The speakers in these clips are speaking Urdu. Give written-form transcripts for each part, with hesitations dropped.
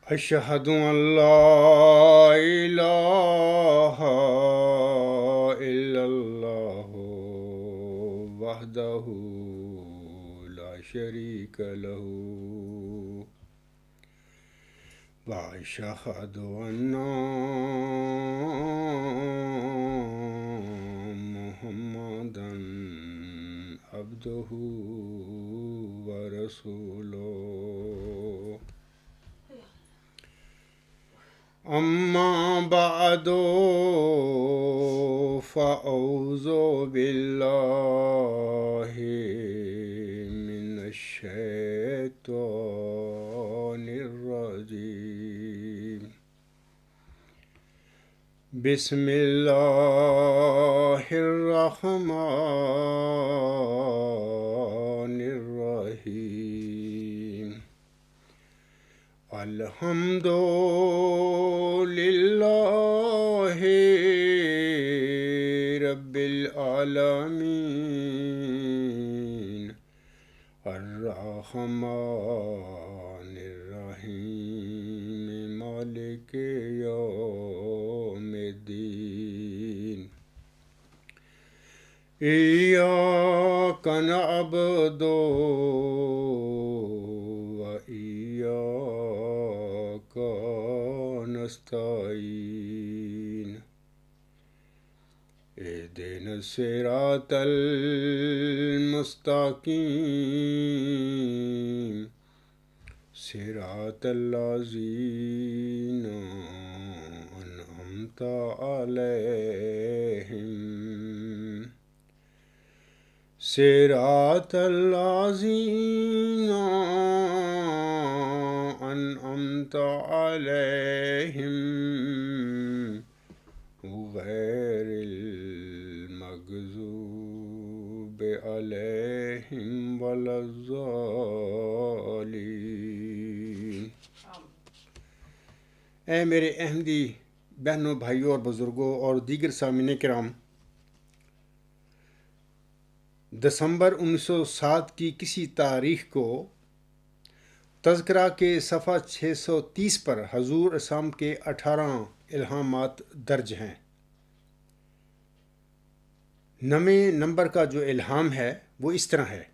أشهد أن لا إله إلا الله وحده لا شريك له وأشهد أن محمدا عبده ورسوله أما بعد فأعوذ بالله من الشيطان الرجيم بسم الله الرحمن الرحيم الحمد لله رب العالمين الرحمن الرحيم مالك يوم الدين إياك نعبد وإياك نستعين اهدنا الصراط المستقيم صراط الذين أنعمت عليهم صراط الذين أنعمت عليهم غير المغضوب عليهم ولا الضالين۔ اے میرے احمدی بہنوں، بھائیوں اور بزرگوں اور دیگر سامعین کرام، دسمبر 1907 کی کسی تاریخ کو تذکرہ کے صفحہ 630 پر حضور اسلام کے 18 الہامات درج ہیں۔ نویں نمبر کا جو الہام ہے وہ اس طرح ہے۔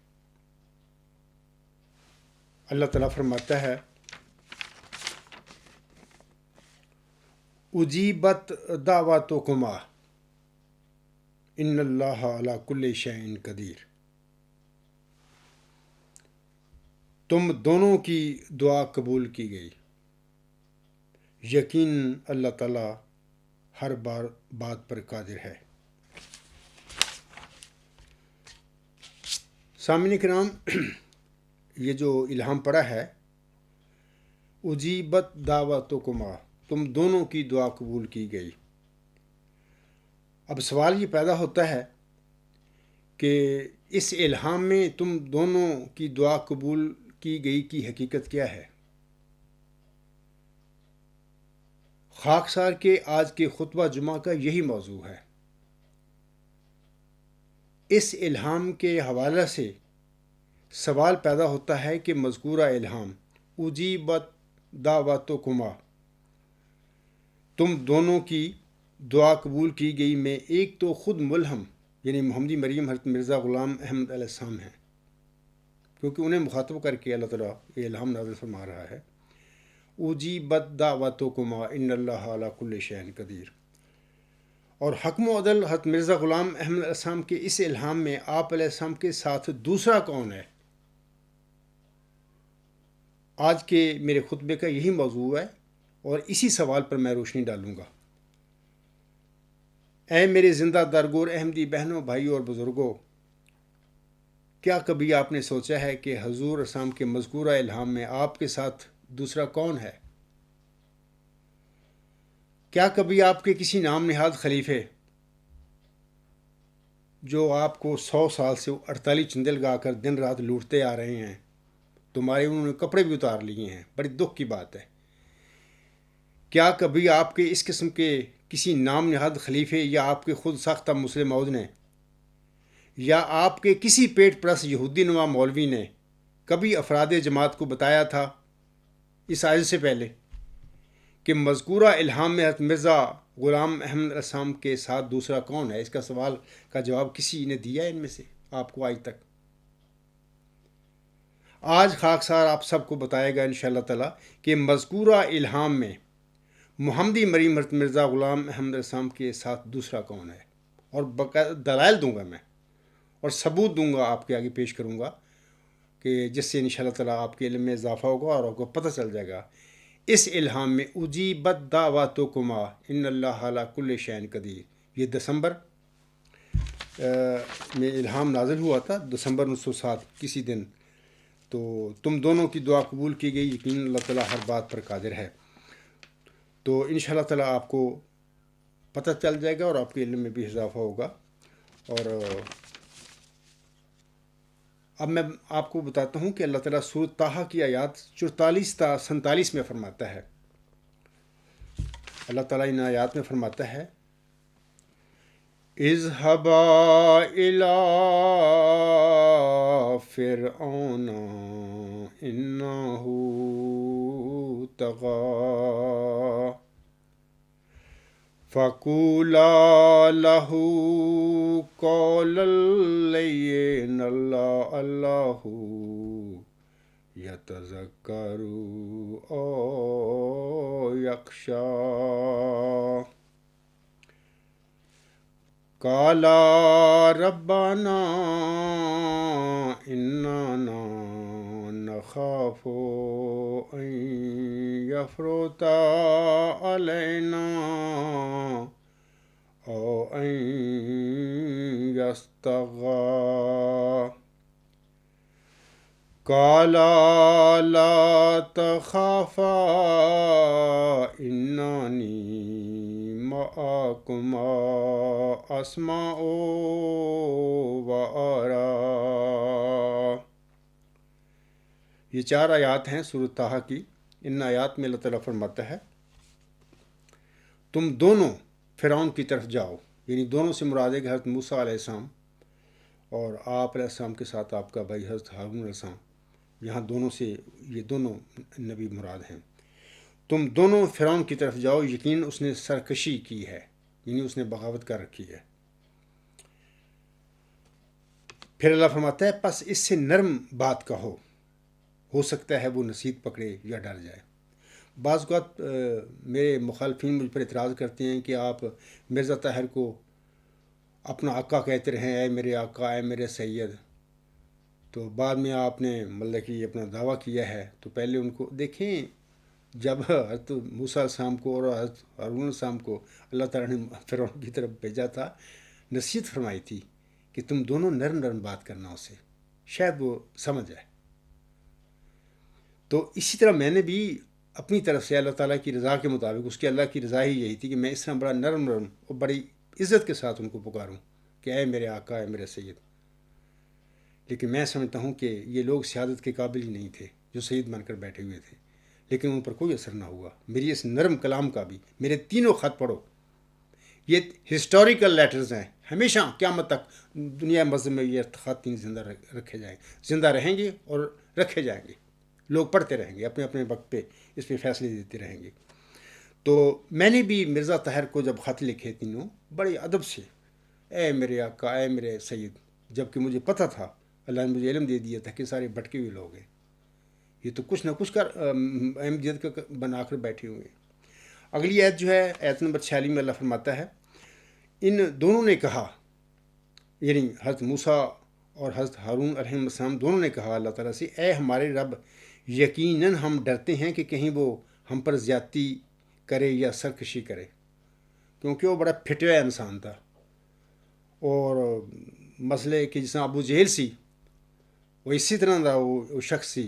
اللہ تعالیٰ فرماتا ہے اجیبت دعواتکما ان اللہ علی کل شیء قدیر۔ تم دونوں کی دعا قبول کی گئی، یقین اللہ تعالیٰ ہر بات پر قادر ہے۔ سامعین کرام، یہ جو الہام پڑا ہے اجیبت دعواتکما، تم دونوں کی دعا قبول کی گئی۔ اب سوال یہ پیدا ہوتا ہے کہ اس الہام میں تم دونوں کی دعا قبول کی گئی کی حقیقت کیا ہے؟ خاکسار کے آج کے خطبہ جمعہ کا یہی موضوع ہے۔ اس الہام کے حوالے سے سوال پیدا ہوتا ہے کہ مذکورہ الہام اجیبت دعواتکما، تم دونوں کی دعا قبول کی گئی میں ایک تو خود ملہم یعنی محمدی مریم حضرت مرزا غلام احمد علیہ السلام ہیں، کیونکہ انہیں مخاطب کر کے اللہ تعالیٰ یہ الہام نازل فرما رہا ہے اجیبت دعواتکما ان اللہ علی کل شیء قدیر۔ اور حکم و عدل حضرت مرزا غلام احمد علیہ السلام کے اس الہام میں آپ علیہ السلام کے ساتھ دوسرا کون ہے؟ آج کے میرے خطبے کا یہی موضوع ہے اور اسی سوال پر میں روشنی ڈالوں گا۔ اے میرے زندہ درگور احمدی بہنوں، بھائیوں اور بزرگوں، کیا کبھی آپ نے سوچا ہے کہ حضور اسلام کے مذکورہ الہام میں آپ کے ساتھ دوسرا کون ہے؟ کیا کبھی آپ کے کسی نام نہاد خلیفے جو آپ کو 100 سال سے 48 چندے لگا کر دن رات لوٹتے آ رہے ہیں، تمہارے انہوں نے کپڑے بھی اتار لیے ہیں، بڑی دکھ کی بات ہے۔ کیا کبھی آپ کے اس قسم کے کسی نام نہاد خلیفے یا آپ کے خود ساختہ مسلم موج نے یا آپ کے کسی پیٹ پرست یہودی نما مولوی نے کبھی افراد جماعت کو بتایا تھا اس آیت سے پہلے کہ مذکورہ الہام میں حضرت مرزا غلام احمد علیہ السلام کے ساتھ دوسرا کون ہے؟ اس کا سوال کا جواب کسی نے دیا ہے ان میں سے آپ کو آج تک؟ آج خاکسار آپ سب کو بتائے گا انشاءاللہ تعالی کہ مذکورہ الہام میں محمدی مریم حضرت مرزا غلام احمد علیہ السلام کے ساتھ دوسرا کون ہے، اور باقاعدہ دلائل دوں گا میں، اور ثبوت دوں گا، آپ کے آگے پیش کروں گا، کہ جس سے انشاءاللہ تعالی آپ کے علم میں اضافہ ہوگا اور آپ کو پتہ چل جائے گا۔ اس الہام میں اجیبت دعواتکما ان اللہ علی کل شیء قدیر، یہ دسمبر میں الہام نازل ہوا تھا، دسمبر 1907 کسی دن۔ تو تم دونوں کی دعا قبول کی گئی، یقیناً اللہ تعالیٰ ہر بات پر قادر ہے۔ تو انشاءاللہ تعالیٰ آپ کو پتہ چل جائے گا اور آپ کے علم میں بھی اضافہ ہوگا۔ اور اب میں آپ کو بتاتا ہوں کہ اللہ تعالیٰ سورۃ طٰہٰ کی آیات 44 تا 47 میں فرماتا ہے۔ اللہ تعالیٰ ان آیات میں فرماتا ہے، اذهبا إلى فرعون إنه طغى فقولا له قولا لينا لعله يتذكر أو يخشى قالا ربنا إننا نخاف أن يفرط علينا أو أن يطغى قالا لا تخافا إنني معكما أسمع وأرى۔ یہ 4 آیات ہیں سورۃ طٰہٰ کی۔ ان آیات میں اللہ تعالیٰ فرماتا ہے، تم دونوں فرعون کی طرف جاؤ، یعنی دونوں سے مراد ہے کہ حضرت موسیٰ علیہ السلام اور آپ علیہ السلام کے ساتھ آپ کا بھائی حضرت ہارون علیہ السلام، یہاں دونوں سے یہ دونوں نبی مراد ہیں۔ تم دونوں فرعون کی طرف جاؤ، یقین اس نے سرکشی کی ہے، یعنی اس نے بغاوت کر رکھی ہے۔ پھر اللہ فرماتا ہے، پس اس سے نرم بات کہو، ہو سکتا ہے وہ نصیحت پکڑے یا ڈر جائے۔ بعض اوقات میرے مخالفین مجھ پر اعتراض کرتے ہیں کہ آپ مرزا طاہر کو اپنا آقا کہتے رہیں، اے میرے آقا، اے میرے سید، تو بعد میں آپ نے مطلب کہ اپنا دعویٰ کیا ہے۔ تو پہلے ان کو دیکھیں، جب حضرت موسیٰ علیہ السلام کو اور حضرت ہارون علیہ السلام کو اللہ تعالیٰ نے فرعون کی طرف بھیجا تھا، نصیحت فرمائی تھی کہ تم دونوں نرم نرم بات کرنا اسے، شاید وہ سمجھ جائے۔ تو اسی طرح میں نے بھی اپنی طرف سے اللہ تعالیٰ کی رضا کے مطابق، اس کی اللہ کی رضا ہی یہی تھی کہ میں اس طرح بڑا نرم نرم اور بڑی عزت کے ساتھ ان کو پکاروں کہ اے میرے آقا، اے میرے سید۔ لیکن میں سمجھتا ہوں کہ یہ لوگ سیادت کے قابل ہی نہیں تھے جو سید بن کر بیٹھے ہوئے تھے، لیکن ان پر کوئی اثر نہ ہوا میری اس نرم کلام کا بھی۔ میرے تینوں خط پڑھو، یہ ہسٹوریکل لیٹرز ہیں، ہمیشہ قیامت تک دنیا مذہب میں یہ خط زندہ رکھے جائیں، زندہ رہیں گے اور رکھے جائیں گے، لوگ پڑھتے رہیں گے، اپنے اپنے وقت پہ اس پہ فیصلے دیتے رہیں گے۔ تو میں نے بھی مرزا طاہر کو جب خط لکھے تینوں، بڑے ادب سے، اے میرے آقا، اے میرے سید، جب کہ مجھے پتہ تھا، اللہ نے مجھے علم دے دیا تھا کہ سارے بھٹکے ہوئے لوگ ہیں، یہ تو کچھ نہ کچھ کر احمدیت کا بنا کر بیٹھے ہوئے ہیں۔ اگلی آیت جو ہے، آیت نمبر 46 میں اللہ فرماتا ہے، ان دونوں نے کہا، یعنی حضرت موسیٰ اور حضرت ہارون علیہ السلام دونوں نے کہا اللہ تعالیٰ سے، اے ہمارے رب، یقیناً ہم ڈرتے ہیں کہ کہیں وہ ہم پر زیادتی کرے یا سرکشی کرے، کیونکہ وہ بڑا پھٹویا انسان تھا، اور مسئلے کہ جس طرح ابو جہل سی، وہ اسی طرح کا وہ شخص سی،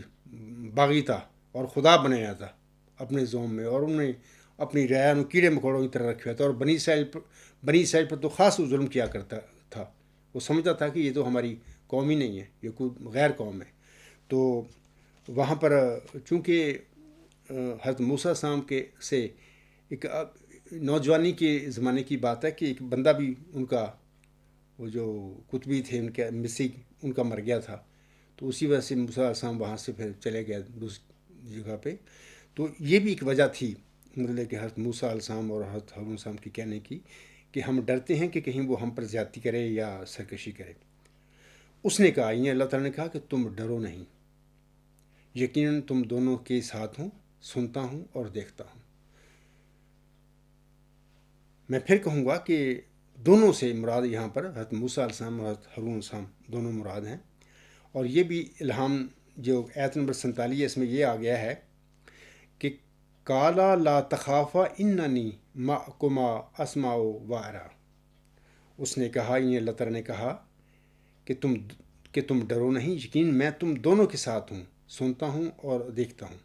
باغی تھا اور خدا بنایا تھا اپنے زوم میں، اور انہوں نے اپنی رعایا نو کیڑے مکوڑوں کی طرح رکھا تھا، اور بنی اسرائیل پر تو خاص وہ ظلم کیا کرتا تھا۔ وہ سمجھتا تھا کہ یہ تو ہماری قوم ہی نہیں ہے، یہ کوئی غیر قوم ہے۔ تو وہاں پر چونکہ حضرت موسیٰ السلام کے سے ایک نوجوانی کے زمانے کی بات ہے کہ ایک بندہ بھی ان کا، وہ جو قطبی تھے ان کے مصری، ان کا مر گیا تھا، تو اسی وجہ سے موسیٰ علیہ السلام وہاں سے پھر چلے گئے دوسری جگہ پہ۔ تو یہ بھی ایک وجہ تھی مطلب کہ حضرت موسیٰ علیہ السلام اور حضرت ہارون علیہ السلام کی کہنے کی کہ ہم ڈرتے ہیں کہ کہیں وہ ہم پر زیادتی کرے یا سرکشی کرے. اس نے کہا، یہ اللہ تعالیٰ نے کہا کہ تم ڈرو نہیں، یقیناً تم دونوں کے ساتھ ہوں، سنتا ہوں اور دیکھتا ہوں. میں پھر کہوں گا کہ دونوں سے مراد یہاں پر حضرت موسیٰ علیہ السلام اور حضرت ہارون علیہ السلام دونوں مراد ہیں. اور یہ بھی الہام جو آیت نمبر 47 ہے اس میں یہ آ گیا ہے کہ کالا لا تخافا اننی معکما اسمع و ارا. اس نے کہا، یہ اللہ تعالیٰ نے کہا کہ تم ڈرو نہیں، یقین میں تم دونوں کے ساتھ ہوں، سنتا ہوں اور دیکھتا ہوں.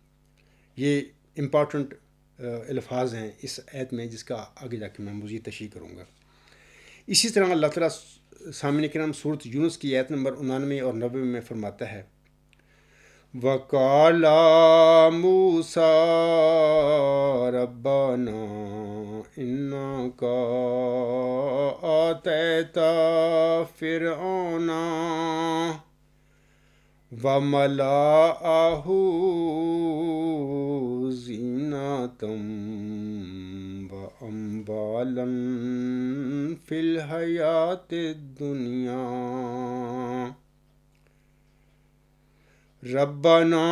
یہ امپورٹنٹ الفاظ ہیں اس آیت میں، جس کا آگے جا کے میں مزید تشریح کروں گا. اسی طرح اللہ تعالیٰ سامعین کرام سورۃ یونس کی آیت نمبر 99 اور 90 میں فرماتا ہے، وَقَالَ مُوسَىٰ رَبَّنَا إِنَّكَ آتَيْتَ فِرْعَوْنَ وَمَلَأَهُ زِینَةً وَأَمْوَالًا فِي الْحَيَاةِ الدُّنْيَا رَبَّنَا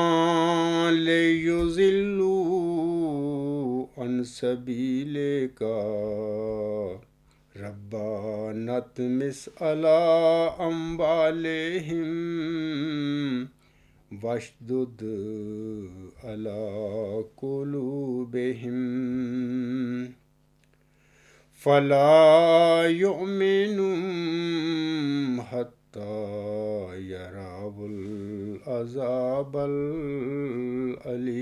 لِيُضِلُّوا عَنْ سَبِيلِكَ رَبَّنَا اطْمِسْ عَلَىٰ أَمْوَالِهِمْ وَاشْدُدْ عَلَىٰ قُلُوبِهِمْ فَلَا يُؤْمِنُوا حَتَّىٰ يَرَوْا الْعَذَابَ الْأَلِيمَ.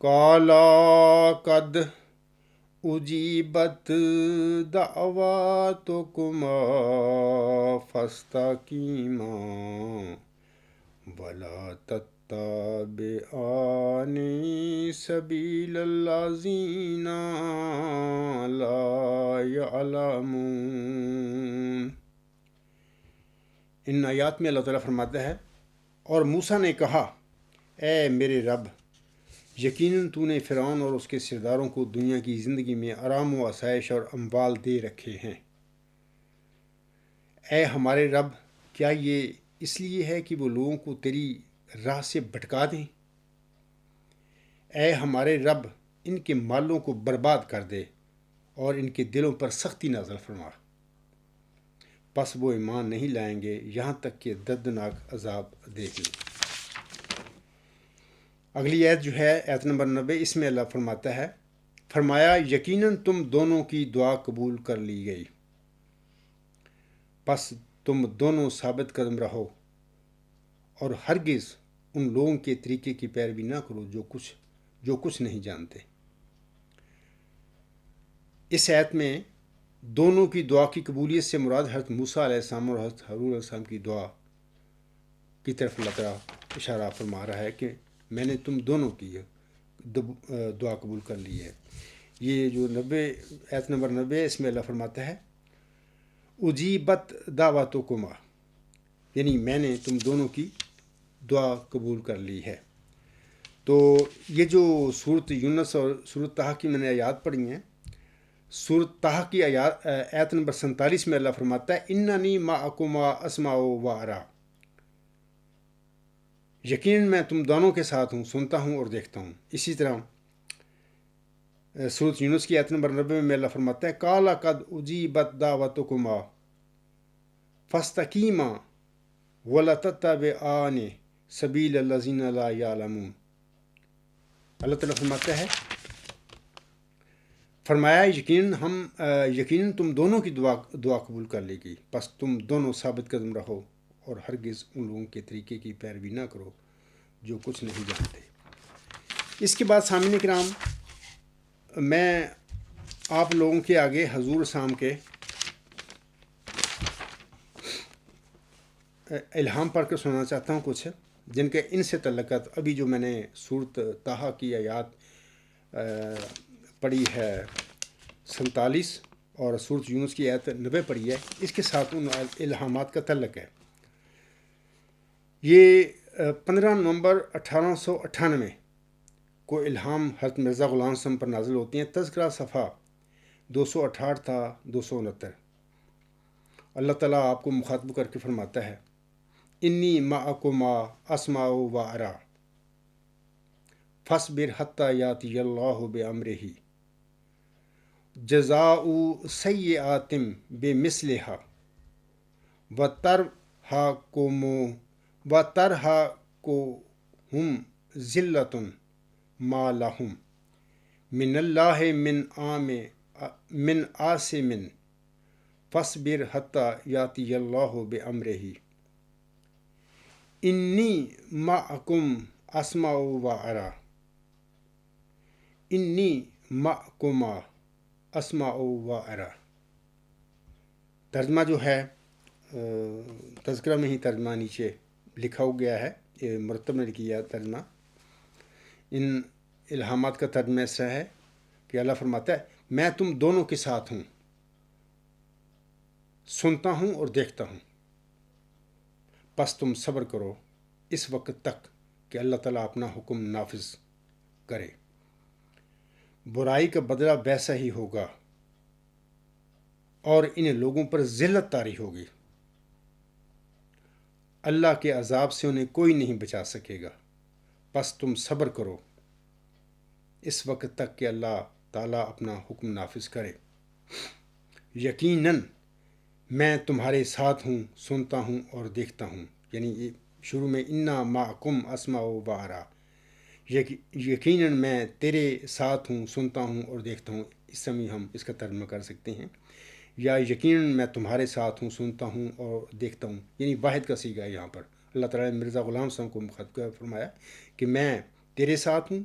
قَالَ قَدْ أُجِيبَتْ دَعْوَاتُكُمَا فَاسْتَقِيمَا وَلَا تَتَّبِعَانِ سَبِيلَ الَّذِينَ لَا يَعْلَمُونَ. ان آیات میں اللہ تعالیٰ فرماتا ہے، اور موسیٰ نے کہا، اے میرے رب، یقیناً تو نے فرعون اور اس کے سرداروں کو دنیا کی زندگی میں آرام و آسائش اور اموال دے رکھے ہیں. اے ہمارے رب، کیا یہ اس لیے ہے کہ وہ لوگوں کو تیری راہ سے بھٹکا دیں؟ اے ہمارے رب، ان کے مالوں کو برباد کر دے اور ان کے دلوں پر سختی نازل فرما. پس وہ ایمان نہیں لائیں گے یہاں تک کہ دردناک عذاب دیکھ لیں. اگلی آیت جو ہے آیت نمبر 90، اس میں اللہ فرماتا ہے، فرمایا یقیناً تم دونوں کی دعا قبول کر لی گئی، پس تم دونوں ثابت قدم رہو اور ہرگز ان لوگوں کے طریقے کی پیروی نہ کرو جو کچھ نہیں جانتے. اس آیت میں دونوں کی دعا کی قبولیت سے مراد حضرت موسیٰ علیہ السلام اور حضرت ہارون علیہ السلام کی دعا کی طرف اللہ تعالیٰ اشارہ فرما رہا ہے کہ میں نے تم دونوں کی دعا قبول کر لی ہے. یہ جو آیت نمبر 90 ہے، اس میں اللہ فرماتا ہے، اجیبت دعواتکما، یعنی میں نے تم دونوں کی دعا قبول کر لی ہے. تو یہ جو سورۃ یونس اور سورۃ طٰہٰ کی میں نے آیات پڑھی ہیں، سورۃ طٰہٰ کی آیت نمبر 47 میں اللہ فرماتا ہے، اننی معکما اسمع و ارا، یقیناً میں تم دونوں کے ساتھ ہوں، سنتا ہوں اور دیکھتا ہوں. اسی طرح سورۃ یونس کی آیت نمبر 90 میں اللہ فرماتا ہے، قال قد اجیبت دعوتکما فاستقیما ولا تتبعان سبیل الذین لا یعلمون. اللہ تعالیٰ فرماتا ہے، فرمایا یقیناً تم دونوں کی دعا قبول کر لے گی، پس تم دونوں ثابت قدم رہو اور ہرگز ان لوگوں کے طریقے کی پیروی نہ کرو جو کچھ نہیں جانتے. اس کے بعد سامعین کرام، میں آپ لوگوں کے آگے حضور صاحب کے الہام پڑھ کر سنانا چاہتا ہوں کچھ، جن کے ان سے تعلقات ابھی جو میں نے سورۃ طٰہٰ کی آیات پڑھی ہے 47 اور سورۃ یونس کی آیت 90 پڑھی ہے، اس کے ساتھ ان الہامات کا تعلق ہے. یہ 15 نومبر 1898 کو الہام حضرت مرزا غلام صاحب پر نازل ہوتی ہیں۔ تذکرہ صفحہ 268 تھا 269۔ اللہ تعالیٰ آپ کو مخاطب کر کے فرماتا ہے انی معکما اسمع و ارا فاصبر حتی یاتی اللہ بامرہ جزاء سیئات بمثلہا وترہقہم ذلۃ ما لہم من اللہ من عاصم فاصبر حتی یاتی اللہ بامرہ انی معکم اسمع و ارا انی معکما اسمع و ارا۔ ترجمہ جو ہے تذکرہ میں ہی ترجمہ نیچے لکھا ہو گیا ہے، یہ مرتب نے کیا ترجمہ۔ ان الہامات کا ترجمہ ایسا ہے کہ اللہ فرماتا ہے میں تم دونوں کے ساتھ ہوں، سنتا ہوں اور دیکھتا ہوں، پس تم صبر کرو اس وقت تک کہ اللہ تعالیٰ اپنا حکم نافذ کرے۔ برائی کا بدلہ ویسا ہی ہوگا اور ان لوگوں پر ذلت طاری ہوگی، اللہ کے عذاب سے انہیں کوئی نہیں بچا سکے گا، پس تم صبر کرو اس وقت تک کہ اللہ تعالیٰ اپنا حکم نافذ کرے۔ یقیناً میں تمہارے ساتھ ہوں، سنتا ہوں اور دیکھتا ہوں، یعنی یہ شروع میں انا معکم اسمع و ارا، یقیناً میں تیرے ساتھ ہوں، سنتا ہوں اور دیکھتا ہوں، اس سمیں ہم اس کا ترجمہ کر سکتے ہیں، یا یقیناً میں تمہارے ساتھ ہوں، سنتا ہوں اور دیکھتا ہوں، یعنی واحد کا صیغہ ہے۔ یہاں پر اللہ تعالیٰ نے مرزا غلام صاحب کو مخاطب فرمایا کہ میں تیرے ساتھ ہوں،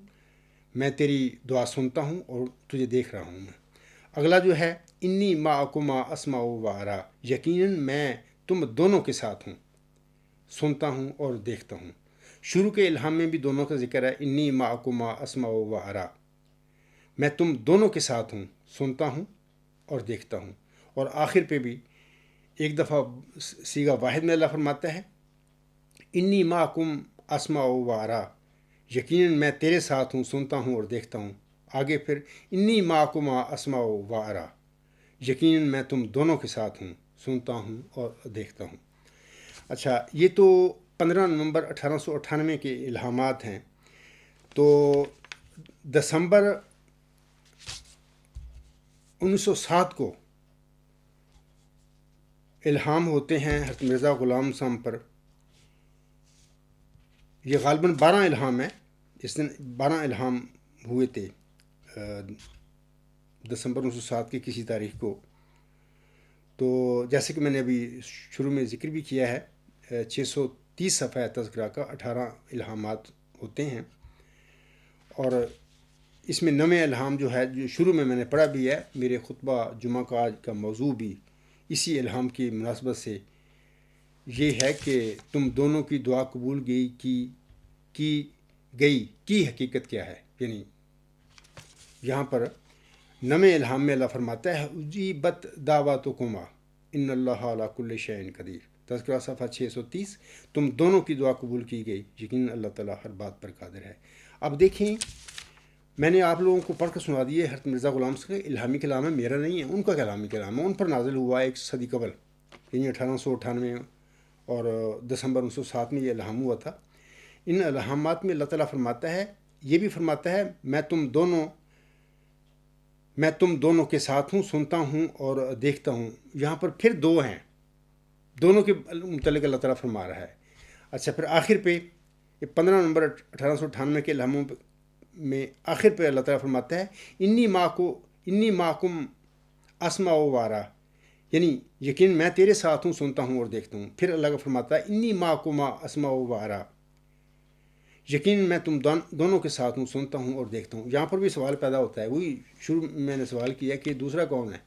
میں تیری دعا سنتا ہوں اور تجھے دیکھ رہا ہوں۔ اگلا جو ہے انی معکما اسمع و ارا، یقیناً میں تم دونوں کے ساتھ ہوں، سنتا ہوں اور دیکھتا ہوں۔ شروع کے الہام میں بھی دونوں کا ذکر ہے، انی معکما اسمع و ارا، میں تم دونوں کے ساتھ ہوں، سنتا ہوں اور دیکھتا ہوں، اور آخر پہ بھی ایک دفعہ صیغہ واحد میں اللہ فرماتا ہے انی معکم اسمع و ارا، یقیناً میں تیرے ساتھ ہوں، سنتا ہوں اور دیکھتا ہوں۔ آگے پھر انی معکما اسمع و ارا، یقیناً میں تم دونوں کے ساتھ ہوں، سنتا ہوں اور دیکھتا ہوں۔ اچھا، یہ تو 15 نومبر 1898 کے الہامات ہیں۔ تو دسمبر 1907 کو الہام ہوتے ہیں حضرت مرزا غلام صاحب پر۔ یہ غالباً 12 الہام ہیں، اس دن 12 الہام ہوئے تھے دسمبر 1907 کی کسی تاریخ کو۔ تو جیسے کہ میں نے ابھی شروع میں ذکر بھی کیا ہے، 630 صفحہ تذکرہ کا 18 الہامات ہوتے ہیں، اور اس میں 9 الہام جو ہے جو شروع میں نے پڑھا بھی ہے، میرے خطبہ جمعہ کا آج کا موضوع بھی اسی الہام کی مناسبت سے یہ ہے کہ تم دونوں کی دعا قبول کی حقیقت کیا ہے، یعنی یہاں پر 9 الہام میں اللہ فرماتا ہے اجیبت دعواتکما ان اللہ علی کل شیء قدیر، تذکرہ صفحہ 630، تم دونوں کی دعا قبول کی گئی، یقیناً اللہ تعالیٰ ہر بات پر قادر ہے۔ اب دیکھیں، میں نے آپ لوگوں کو پڑھ کر سنا دیے حضرت مرزا غلام صاحب کا الہامی کلام ہے، میرا نہیں ہے، ان کا کلامی کلام ہے، ان پر نازل ہوا ایک صدی قبل، یعنی 1898 اور دسمبر 1907 میں یہ الہام ہوا تھا۔ ان الہامات میں اللہ تعالیٰ فرماتا ہے، یہ بھی فرماتا ہے میں تم دونوں کے ساتھ ہوں، سنتا ہوں اور دیکھتا ہوں۔ یہاں پر پھر دو ہیں، دونوں کے متعلق اللہ تعالیٰ فرما رہا ہے۔ اچھا، پھر آخر پہ یہ 15 نومبر 1898 کے الہاموں میں آخر پہ اللہ تعالیٰ فرماتا ہے انی معکم اسمع و ارا، یعنی یقین میں تیرے ساتھ ہوں، سنتا ہوں اور دیکھتا ہوں۔ پھر اللہ کا فرماتا ہے انی معکما اسمع و ارا، یقین میں تم دونوں کے ساتھ ہوں، سنتا ہوں اور دیکھتا ہوں۔ یہاں پر بھی سوال پیدا ہوتا ہے، وہی شروع میں نے سوال کیا کہ دوسرا کون ہے؟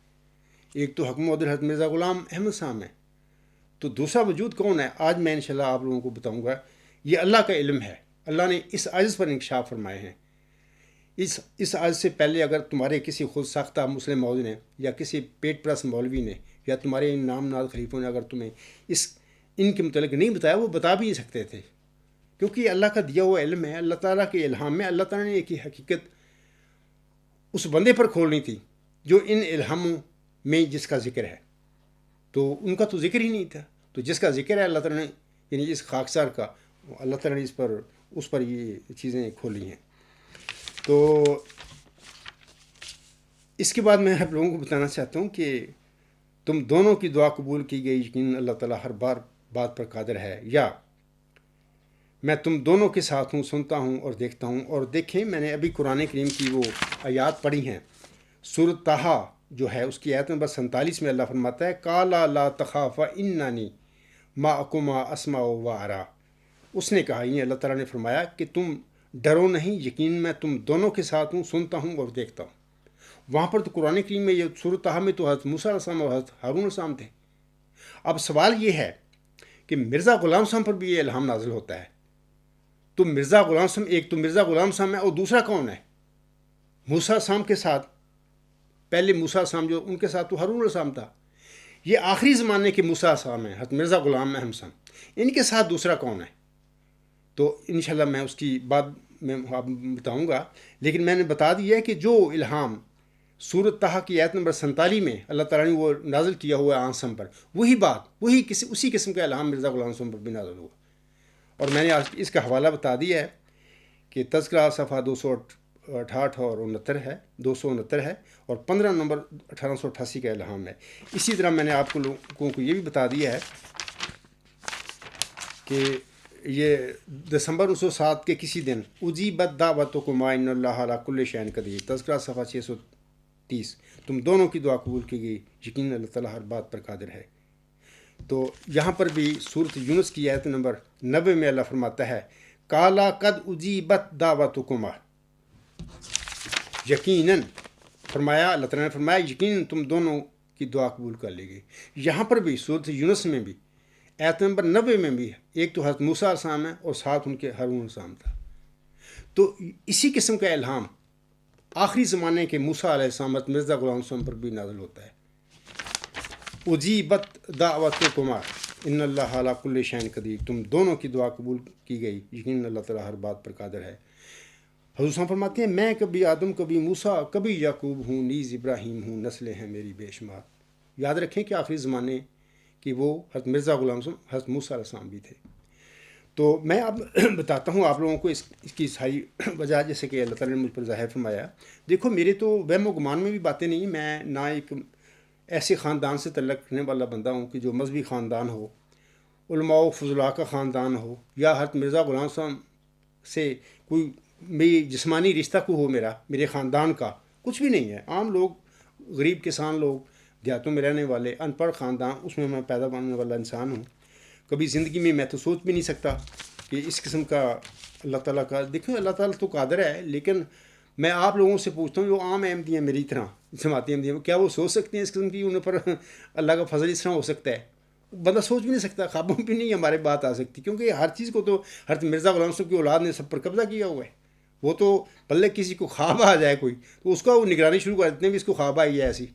ایک تو حکم عدل حضرت مرزا غلام احمد صاحب ہے، تو دوسرا وجود کون ہے؟ آج میں انشاءاللہ آپ لوگوں کو بتاؤں گا۔ یہ اللہ کا علم ہے، اللہ نے اس عجز پر انکشاف فرمائے ہیں۔ اس عجز سے پہلے اگر تمہارے کسی خود ساختہ مسلم مولوی نے یا کسی پیٹ پرست مولوی نے یا تمہارے نام ناد خلیفوں نے اگر تمہیں ان کے متعلق نہیں بتایا، وہ بتا بھی نہیں سکتے تھے، کیونکہ یہ اللہ کا دیا ہوا علم ہے. اللہ تعالیٰ کے الہام میں اللہ تعالیٰ نے ایک ہی حقیقت اس بندے پر کھولنی تھی جو ان الہاموں میں جس کا ذکر ہے. تو ان کا تو ذکر ہی نہیں تھا. تو جس کا ذکر ہے اللہ تعالیٰ نے یعنی اس خاکسار کا اللہ تعالیٰ نے اس پر یہ چیزیں کھولی ہیں. تو اس کے بعد میں آپ لوگوں کو بتانا چاہتا ہوں کہ تم دونوں کی دعا قبول کی گئی، یقین اللہ تعالیٰ ہر بات پر قادر ہے. یا میں تم دونوں کے ساتھ ہوں، سنتا ہوں اور دیکھتا ہوں. اور دیکھیں میں نے ابھی قرآن کریم کی وہ آیات پڑھی ہیں. سورۃ طٰہٰ جو ہے اس کی آیت نمبر 47 میں اللہ فرماتا ہے قَالَ لَا تَخَافَا إِنَّنِي مَعَكُمَا أَسْمَعُ وَأَرَىٰ. اس نے کہا یعنی اللہ تعالیٰ نے فرمایا کہ تم ڈرو نہیں، یقین میں تم دونوں کے ساتھ ہوں، سنتا ہوں اور دیکھتا ہوں. وہاں پر تو قرآن کریم میں یہ سورۃ طٰہٰ میں تو حضرت موسیٰ علیہ السلام اور حضرت ہارون علیہ السلام تھے. اب سوال یہ ہے کہ مرزا غلام صاحب پر بھی یہ الہام نازل ہوتا ہے. تو مرزا غلام صاحب ایک تو مرزا غلام صاحب ہے اور دوسرا کون ہے؟ موسیٰ علیہ السلام کے ساتھ پہلے موسیٰ علیہ السلام جو ان کے ساتھ تو ہارون علیہ السلام تھا. یہ آخری زمانے کے موسیٰ علیہ السلام ہیں حضرت مرزا غلام احمد صاحب. ان کے ساتھ دوسرا کون ہے؟ تو انشاءاللہ میں اس کی بات میں بتاؤں گا. لیکن میں نے بتا دیا ہے کہ جو الہام سورۃ طٰہٰ کی آیت نمبر 47 میں اللہ تعالیٰ نے وہ نازل کیا ہوا ہے آنسم پر، اسی قسم کا الہام مرزا غلام صاحب پر بھی نازل ہوا. اور میں نے آج اس کا حوالہ بتا دیا ہے کہ تذکرہ صفحہ 268 اور 69 ہے 269 ہے اور 15 نمبر 1888 کا الہام ہے. اسی طرح میں نے آپ کو لوگوں کو یہ بھی بتا دیا ہے کہ یہ دسمبر 1907 کے کسی دن اجیبت دعوتکما ان اللہ علی کل شیء قدیر، تذکرہ صفحہ 630، تم دونوں کی دعا قبول کی گئی، یقین اللہ تعالیٰ ہر بات پر قادر ہے. تو یہاں پر بھی سورۃ یونس کی آیت نمبر 90 میں اللہ فرماتا ہے قَالَ قَدْ اُجِیبَتْ دَعْوَتُکُمَا، یقیناً فرمایا اللہ تعالیٰ نے فرمایا یقیناً تم دونوں کی دعا قبول کر لی گئی. یہاں پر بھی سورۃ یونس میں بھی آیت نمبر 90 میں بھی ایک تو حضرت موسیٰ علیہ السلام ہے اور ساتھ ان کے ہارون علیہ السلام تھا. تو اسی قسم کا الہام آخری زمانے کے موسیٰ علیہ السلام مرزا غلام السلام پر بھی نازل ہوتا ہے. اجیبت دعوتکما ان اللہ علی کل شیء قدیر، تم دونوں کی دعا قبول کی گئی، یقین اللہ تعالیٰ ہر بات پر قادر ہے. حضور صاحب فرماتے ہیں میں کبھی آدم کبھی موسیٰ کبھی یعقوب ہوں، نیز ابراہیم ہوں، نسلیں ہیں میری بے شمار. یاد رکھیں کہ آخری زمانے کہ وہ حضرت مرزا غلام صاحب حضرت موسیٰ علیہ السلام بھی تھے. تو میں اب بتاتا ہوں آپ لوگوں کو اس کی ساری وجہ جیسے کہ اللہ تعالیٰ نے مجھ پر ظاہر فرمایا. دیکھو میرے تو وہم و گمان میں بھی باتیں نہیں، میں نہ ایک ایسے خاندان سے تعلق رکھنے والا بندہ ہوں کہ جو مذہبی خاندان ہو، علماء و فضلاء کا خاندان ہو، یا حضرت مرزا غلام صاحب سے کوئی میری جسمانی رشتہ کو ہو میرے خاندان کا کچھ بھی نہیں ہے. عام لوگ، غریب کسان لوگ، دیہاتوں میں رہنے والے، ان پڑھ خاندان، اس میں میں پیدا ہونے والا انسان ہوں. کبھی زندگی میں تو سوچ بھی نہیں سکتا کہ اس قسم کا اللہ تعالیٰ کا، دیکھیں اللہ تعالیٰ تو قادر ہے. لیکن میں آپ لوگوں سے پوچھتا ہوں جو عام احمدی ہیں میری طرح جماعتی احمدی ہیں، کیا وہ سوچ سکتے ہیں اس قسم کی ان پر اللہ کا فضل اس طرح ہو سکتا ہے؟ بندہ سوچ بھی نہیں سکتا، خوابوں بھی نہیں ہمارے بات آ سکتی، کیونکہ ہر چیز کو تو حضرت مرزا غلام صاحب کی اولاد نے سب پر قبضہ کیا ہوا ہے. وہ تو بلے کسی کو خواب آ جائے کوئی تو اس کا وہ نگرانی شروع کر دیتے ہیں کہ اس کو خواب آئی ہے ایسی،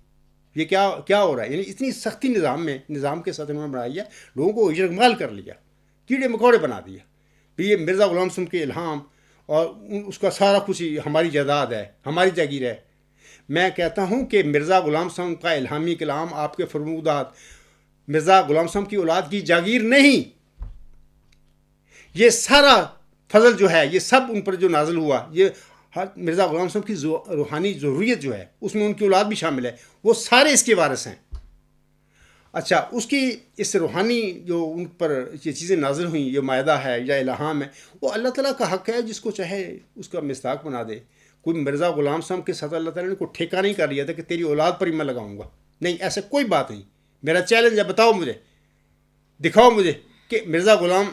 یہ کیا ہو رہا ہے. یعنی اتنی سختی نظام کے ساتھ انہوں نے بنائی ہے، لوگوں کو یرغمال کر لیا، کیڑے مکوڑے بنا دیا. پھر یہ مرزا غلام صاحب کے الہام اور اس کا سارا کچھ ہماری جائیداد ہے، ہماری جاگیر ہے. میں کہتا ہوں کہ مرزا غلام صاحب کا الہامی کلام، آپ کے فرمودات مرزا غلام صاحب کی اولاد کی جاگیر نہیں. یہ سارا فضل جو ہے یہ سب ان پر جو نازل ہوا، یہ مرزا غلام صاحب کی روحانی ضروریت جو ہے اس میں ان کی اولاد بھی شامل ہے، وہ سارے اس کے وارث ہیں. اچھا، اس کی اس روحانی جو ان پر یہ چیزیں نازل ہوئیں، یہ معاہدہ ہے یا الہام ہے، وہ اللہ تعالیٰ کا حق ہے، جس کو چاہے اس کا مصداق بنا دے. کوئی مرزا غلام صاحب کے ساتھ اللہ تعالیٰ نے کوئی ٹھیکہ نہیں کر لیا تھا کہ تیری اولاد پر ہی میں لگاؤں گا، نہیں، ایسا کوئی بات نہیں. میرا چیلنج ہے، بتاؤ مجھے، دکھاؤ مجھے کہ مرزا غلام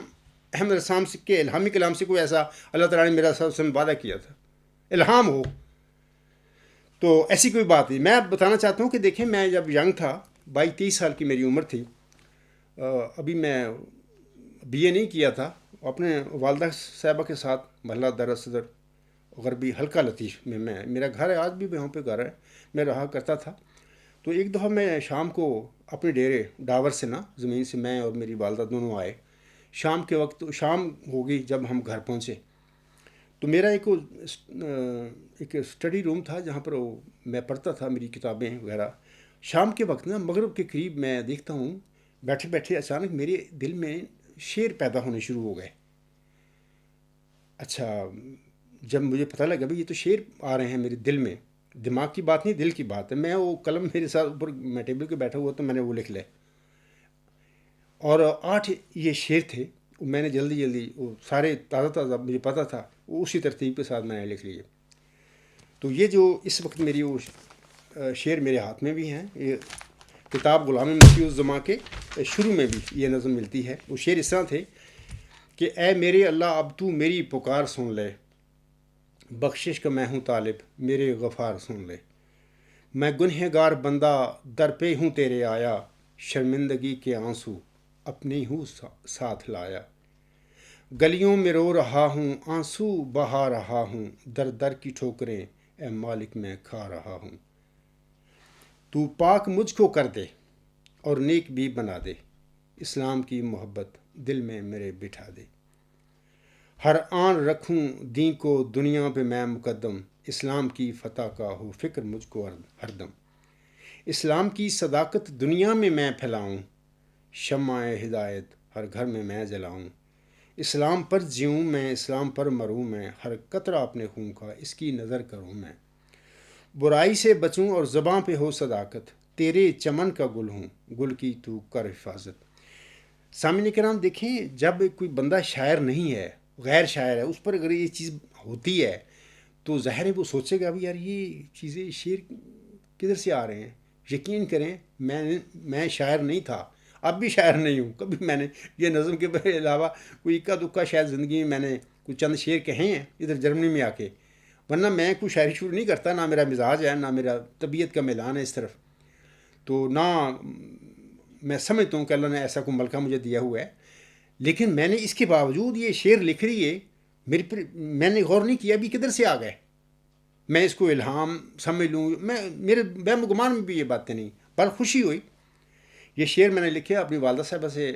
احمد السلام کے الہامی کلام سے کوئی ایسا اللہ تعالیٰ نے میرا ساتھ وعدہ کیا تھا، الہام ہو. تو ایسی کوئی بات نہیں. میں بتانا چاہتا ہوں کہ دیکھیں میں جب ینگ تھا، 22-23 سال کی میری عمر تھی، ابھی میں BA نہیں کیا تھا، اپنے والدہ صاحبہ کے ساتھ محلہ دار صدر غربی حلقہ لطیف میں میرا گھر ہے، آج بھی وہاں پہ گھر ہے، میں رہا کرتا تھا. تو ایک دفعہ میں شام کو اپنے ڈیرے ڈاور سے نا زمین سے میں اور میری والدہ دونوں آئے شام کے وقت شام ہو گئی جب ہم گھر پہنچے، تو میرا ایک اسٹڈی روم تھا جہاں پر میں پڑھتا تھا میری کتابیں وغیرہ. شام کے وقت نا مغرب کے قریب میں دیکھتا ہوں بیٹھے بیٹھے اچانک میرے دل میں شعر پیدا ہونے شروع ہو گئے. اچھا، جب مجھے پتہ لگا بھائی یہ تو شعر آ رہے ہیں میرے دل میں، دماغ کی بات نہیں دل کی بات ہے، میں وہ قلم میرے ساتھ اوپر میں ٹیبل پہ بیٹھا ہوا تو میں نے وہ لکھ لے. اور 8 یہ شعر تھے، میں نے جلدی وہ سارے تازہ مجھے پتہ تھا، وہ اسی ترتیب کے ساتھ میں نے لکھ لیے. تو یہ جو اس وقت میری وہ شعر میرے ہاتھ میں بھی ہیں، یہ کتاب غلام مسیح الزماں کے شروع میں بھی یہ نظم ملتی ہے. وہ شعر اس طرح تھے کہ اے میرے اللہ اب تو میری پکار سن لے، بخشش کا میں ہوں طالب میرے غفار سن لے. میں گنہگار بندہ در پہ ہوں تیرے آیا، شرمندگی کے آنسو اپنے ہوں ساتھ لایا. گلیوں میں رو رہا ہوں آنسو بہا رہا ہوں، در در کی ٹھوکریں اے مالک میں کھا رہا ہوں. تو پاک مجھ کو کر دے اور نیک بھی بنا دے، اسلام کی محبت دل میں میرے بٹھا دے. ہر آن رکھوں دین کو دنیا پہ میں مقدم، اسلام کی فتح کا ہو فکر مجھ کو ہر دم. اسلام کی صداقت دنیا میں پھیلاؤں، شمع ہدایت ہر گھر میں جلاؤں. اسلام پر جیوں میں اسلام پر مروں میں، ہر قطرہ اپنے خون کا اس کی نظر کروں میں. برائی سے بچوں اور زباں پہ ہو صداقت، تیرے چمن کا گل ہوں گل کی تو کر حفاظت. سامعین کرام دیکھیں، جب کوئی بندہ شاعر نہیں ہے، غیر شاعر ہے، اس پر اگر یہ چیز ہوتی ہے تو ظاہر ہے وہ سوچے گا بھی یار یہ چیزیں شعر کدھر سے آ رہے ہیں. یقین کریں میں شاعر نہیں تھا، اب بھی شاعر نہیں ہوں. کبھی میں نے یہ نظم کے علاوہ کوئی اکا دکا شاید زندگی میں میں نے کوئی چند شعر کہے ہیں ادھر جرمنی میں آ کے، ورنہ میں کوئی شاعری شروع نہیں کرتا، نہ میرا مزاج ہے نہ میرا طبیعت کا میلان ہے اس طرف. تو نہ میں سمجھتا ہوں کہ اللہ نے ایسا کوئی ملکہ مجھے دیا ہوا ہے، لیکن میں نے اس کے باوجود یہ شعر لکھ رہی ہے میرے پر، میں نے غور نہیں کیا بھی کدھر سے آ گئے. میں اس کو الہام سمجھ لوں، میرے وہم و گمان میں بھی یہ باتیں نہیں، پر خوشی ہوئی. یہ شعر میں نے لکھے اپنی والدہ صاحبہ سے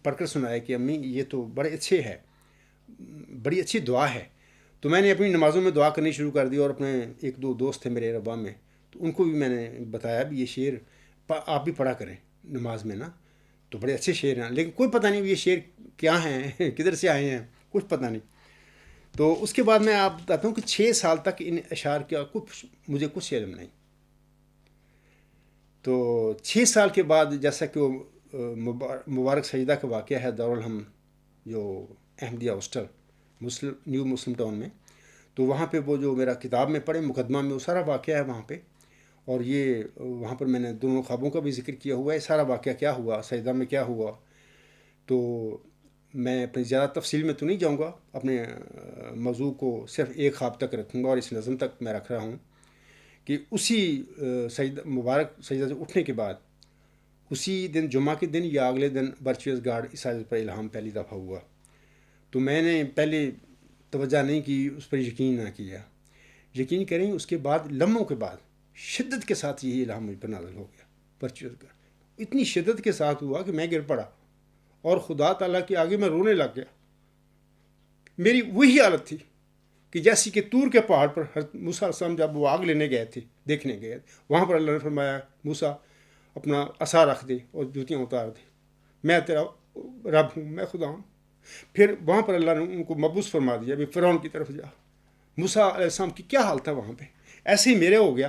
پڑھ کر سنایا کہ امی یہ تو بڑے اچھے ہے، بڑی اچھی دعا ہے. تو میں نے اپنی نمازوں میں دعا کرنی شروع کر دی، اور اپنے 1-2 دوست تھے میرے ربا میں، تو ان کو بھی میں نے بتایا بھی یہ شعر آپ بھی پڑھا کریں نماز میں نا. تو بڑے اچھے شعر ہیں، لیکن کوئی پتہ نہیں یہ شعر کیا ہیں کدھر سے آئے ہیں، کچھ پتہ نہیں. تو اس کے بعد میں آپ بتاتا ہوں کہ 6 سال تک ان اشعار کا مجھے کچھ علم نہیں. تو 6 سال کے بعد جیسا کہ وہ مبارک سجدہ کا واقعہ ہے دارالحم جو احمدیہ ہاسٹل نیو مسلم ٹاؤن میں، تو وہاں پہ وہ جو میرا کتاب میں پڑھے مقدمہ میں وہ سارا واقعہ ہے وہاں پہ. اور یہ وہاں پر میں نے دونوں خوابوں کا بھی ذکر کیا ہوا ہے، سارا واقعہ کیا ہوا سجدہ میں کیا ہوا. تو میں اپنی زیادہ تفصیل میں تو نہیں جاؤں گا، اپنے موضوع کو صرف ایک خواب تک رکھوں گا، اور اس نظم تک میں رکھ رہا ہوں کہ اسی مبارک سجدہ سے اٹھنے کے بعد اسی دن جمعہ کے دن یا اگلے دن برچویز گارڈ اس آیت پر الہام پہلی دفعہ ہوا. تو میں نے پہلے توجہ نہیں کی، اس پر یقین نہ کیا. یقین کریں اس کے بعد لمحوں کے بعد شدت کے ساتھ یہی الہام مجھ پر نازل ہو گیا. برچویز گارڈ اتنی شدت کے ساتھ ہوا کہ میں گر پڑا اور خدا تعالیٰ کے آگے میں رونے لگ گیا. میری وہی حالت تھی کہ جیسی کہ طور کے پہاڑ پر موسیٰ علیہ السلام جب وہ آگ لینے گئے تھے، دیکھنے گئے، وہاں پر اللہ نے فرمایا موسیٰ اپنا عصا رکھ دے اور جوتیاں اتار دے، میں تیرا رب ہوں، میں خدا ہوں. پھر وہاں پر اللہ نے ان کو مبعوث فرما دیا بھی فرعون کی طرف جا. موسیٰ علیہ السلام کی کیا حال تھا وہاں پہ، ایسے ہی میرے ہو گیا.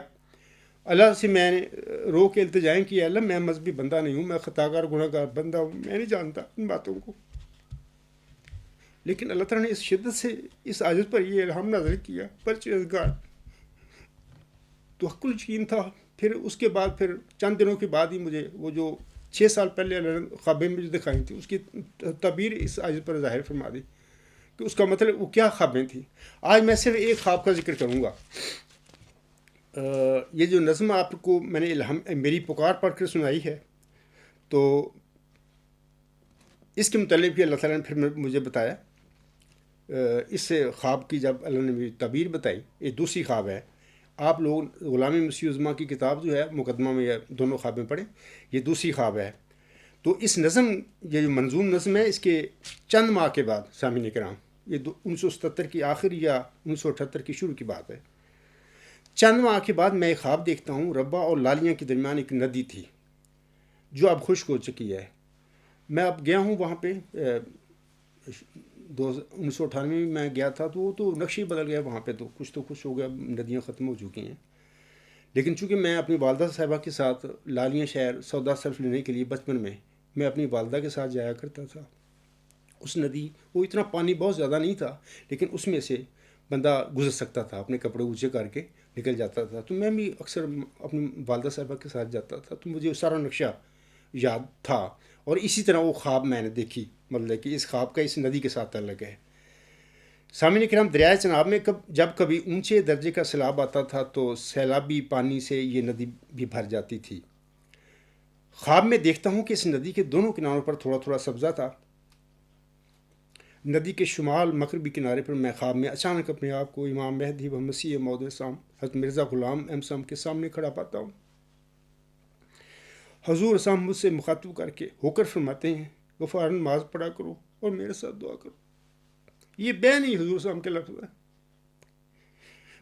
اللہ سے میں نے رو کے التجائیں کی، اللہ میں مذہبی بندہ نہیں ہوں، میں خطا کار گناہ گار بندہ ہوں، میں نہیں جانتا ان باتوں کو. لیکن اللہ تعالیٰ نے اس شدت سے اس عاجز پر یہ الہام نازل کیا پرچیزگار. تو حق یقین تھا. پھر اس کے بعد پھر چند دنوں کے بعد ہی مجھے وہ جو 6 سال پہلے اللہ نے خوابیں میں جو دکھائی تھی اس کی تعبیر اس عاجز پر ظاہر فرما دی کہ اس کا مطلب وہ کیا خوابیں تھیں. آج میں صرف ایک خواب کا ذکر کروں گا. یہ جو نظم آپ کو میں نے الہام میری پکار پڑھ کر سنائی ہے، تو اس کے متعلق بھی اللہ تعالیٰ نے پھر مجھے بتایا. اس خواب کی جب اللہ نے مجھے تعبیر بتائی، یہ دوسری خواب ہے. آپ لوگ غلام مسیح الزماں کی کتاب جو ہے مقدمہ میں یا دونوں خوابیں پڑھیں، یہ دوسری خواب ہے. تو اس نظم، یہ جو منظوم نظم ہے، اس کے چند ماہ کے بعد سامعین کرام، یہ 1977 کی آخر یا 1978 کی شروع کی بات ہے، چند ماہ کے بعد میں ایک خواب دیکھتا ہوں. ربا اور لالیاں کے درمیان ایک ندی تھی جو اب خشک ہو چکی ہے. میں اب گیا ہوں وہاں پہ، 1998 میں میں گیا تھا، تو وہ تو نقشے بدل گیا وہاں پہ، تو کچھ ہو گیا، ندیاں ختم ہو چکی ہیں. لیکن چونکہ میں اپنی والدہ صاحبہ کے ساتھ لالیاں شہر سودا صرف لینے کے لیے بچپن میں اپنی والدہ کے ساتھ جایا کرتا تھا. اس ندی، وہ اتنا پانی بہت زیادہ نہیں تھا، لیکن اس میں سے بندہ گزر سکتا تھا، اپنے کپڑے اونچے کر کے نکل جاتا تھا. تو میں بھی اکثر اپنی والدہ صاحبہ کے ساتھ جاتا تھا، تو مجھے سارا نقشہ یاد تھا. اور اسی طرح وہ خواب میں نے دیکھی، مطلب کہ اس خواب کا اس ندی کے ساتھ تعلق ہے. سامعین کرام، دریائے چناب میں جب کبھی اونچے درجے کا سیلاب آتا تھا تو سیلابی پانی سے یہ ندی بھی بھر جاتی تھی. خواب میں دیکھتا ہوں کہ اس ندی کے دونوں کناروں پر تھوڑا تھوڑا سبزہ تھا. ندی کے شمال مغربی کنارے پر میں خواب میں اچانک اپنے آپ کو امام مہدی و مسیح موعود اسلام حضرت مرزا غلام احمد صاحب کے سامنے کھڑا پاتا ہوں. حضور صاحب مجھ سے مخاطب کر کے ہو کر فرماتے ہیں، غفارن نماز پڑھا کرو اور میرے ساتھ دعا کرو. یہ بین ہی حضور صاحب کے لفظ ہے.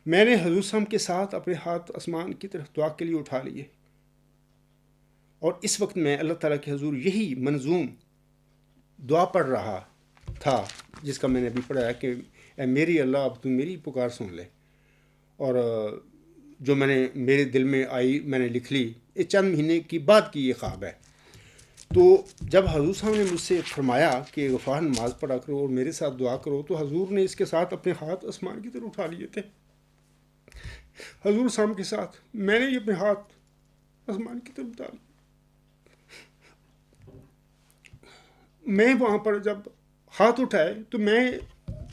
میں نے حضور صاحب کے ساتھ اپنے ہاتھ آسمان کی طرف دعا کے لیے اٹھا لیے، اور اس وقت میں اللہ تعالیٰ کے حضور یہی منظوم دعا پڑھ رہا تھا جس کا میں نے ابھی پڑھا ہے کہ اے میری اللہ، اب تو میری پکار سن لے. اور جو میں نے میرے دل میں آئی میں نے لکھ لی. یہ چند مہینے کی بعد کی یہ خواب ہے. تو جب حضور صاحب نے مجھ سے فرمایا کہ غفار نماز پڑھا کرو اور میرے ساتھ دعا کرو، تو حضور نے اس کے ساتھ اپنے ہاتھ آسمان کی طرف اٹھا لیے تھے. حضور صاحب کے ساتھ میں نے یہ اپنے ہاتھ آسمان کی طرف اٹھا لیے. میں وہاں پر جب ہاتھ اٹھائے تو میں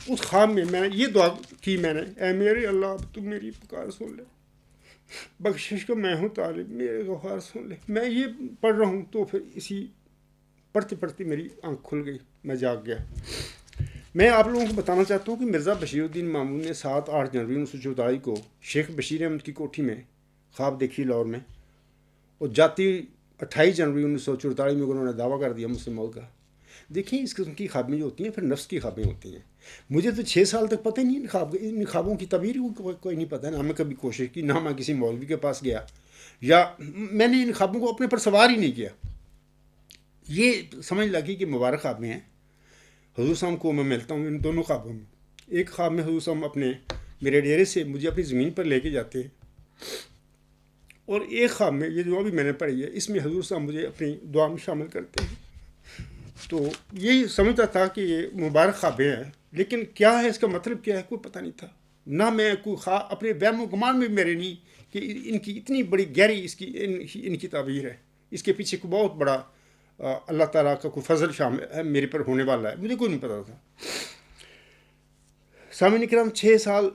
اس خواب میں نے یہ دعا کی، میں نے اے میرے اللہ، اب تم میری پکار سن لے، بخشش کا میں ہوں طالب، میرے غفار سن لے. میں یہ پڑھ رہا ہوں تو پھر اسی پڑھتے پڑھتے میری آنکھ کھل گئی، میں جاگ گیا. میں آپ لوگوں کو بتانا چاہتا ہوں کہ مرزا بشیر الدین مامون نے 7-8 جنوری 1944 کو شیخ بشیر احمد کی کوٹھی میں خواب دیکھی لاہور میں، اور جاتی 28 جنوری 1944 میں انہوں نے دعویٰ کر دیا مسلم ملک کا. دیکھیں اس قسم کی خوابیں جو ہوتی ہیں پھر نفس کی خوابیں ہوتی ہیں. مجھے تو 6 سال تک پتہ ہی نہیں ان خوابوں کی تعبیر کوئی نہیں پتہ. نہ میں کبھی کوشش کی، نہ میں کسی مولوی کے پاس گیا، یا میں نے ان خوابوں کو اپنے پر سوار ہی نہیں کیا. یہ سمجھ لگی کہ مبارک خوابیں ہیں. حضور صاحب کو میں ملتا ہوں ان دونوں خوابوں میں. ایک خواب میں حضور صاحب میرے ڈیرے سے مجھے اپنی زمین پر لے کے جاتے ہیں، اور ایک خواب میں یہ جو ابھی میں نے پڑھی ہے اس میں حضور صاحب مجھے اپنی دعا میں شامل کرتے ہیں. تو یہی سمجھتا تھا کہ یہ مبارک خوابیں ہیں، لیکن کیا ہے اس کا مطلب کیا ہے کوئی پتہ نہیں تھا. نہ میں کوئی اپنے وہم و گمان میں میرے نہیں کہ ان کی اتنی بڑی گہری ان کی تعبیر ہے. اس کے پیچھے کوئی بہت بڑا اللہ تعالیٰ کا کوئی فضل شامل ہے میرے پر ہونے والا ہے، مجھے کوئی نہیں پتا تھا. سامعین کرام، 6 سال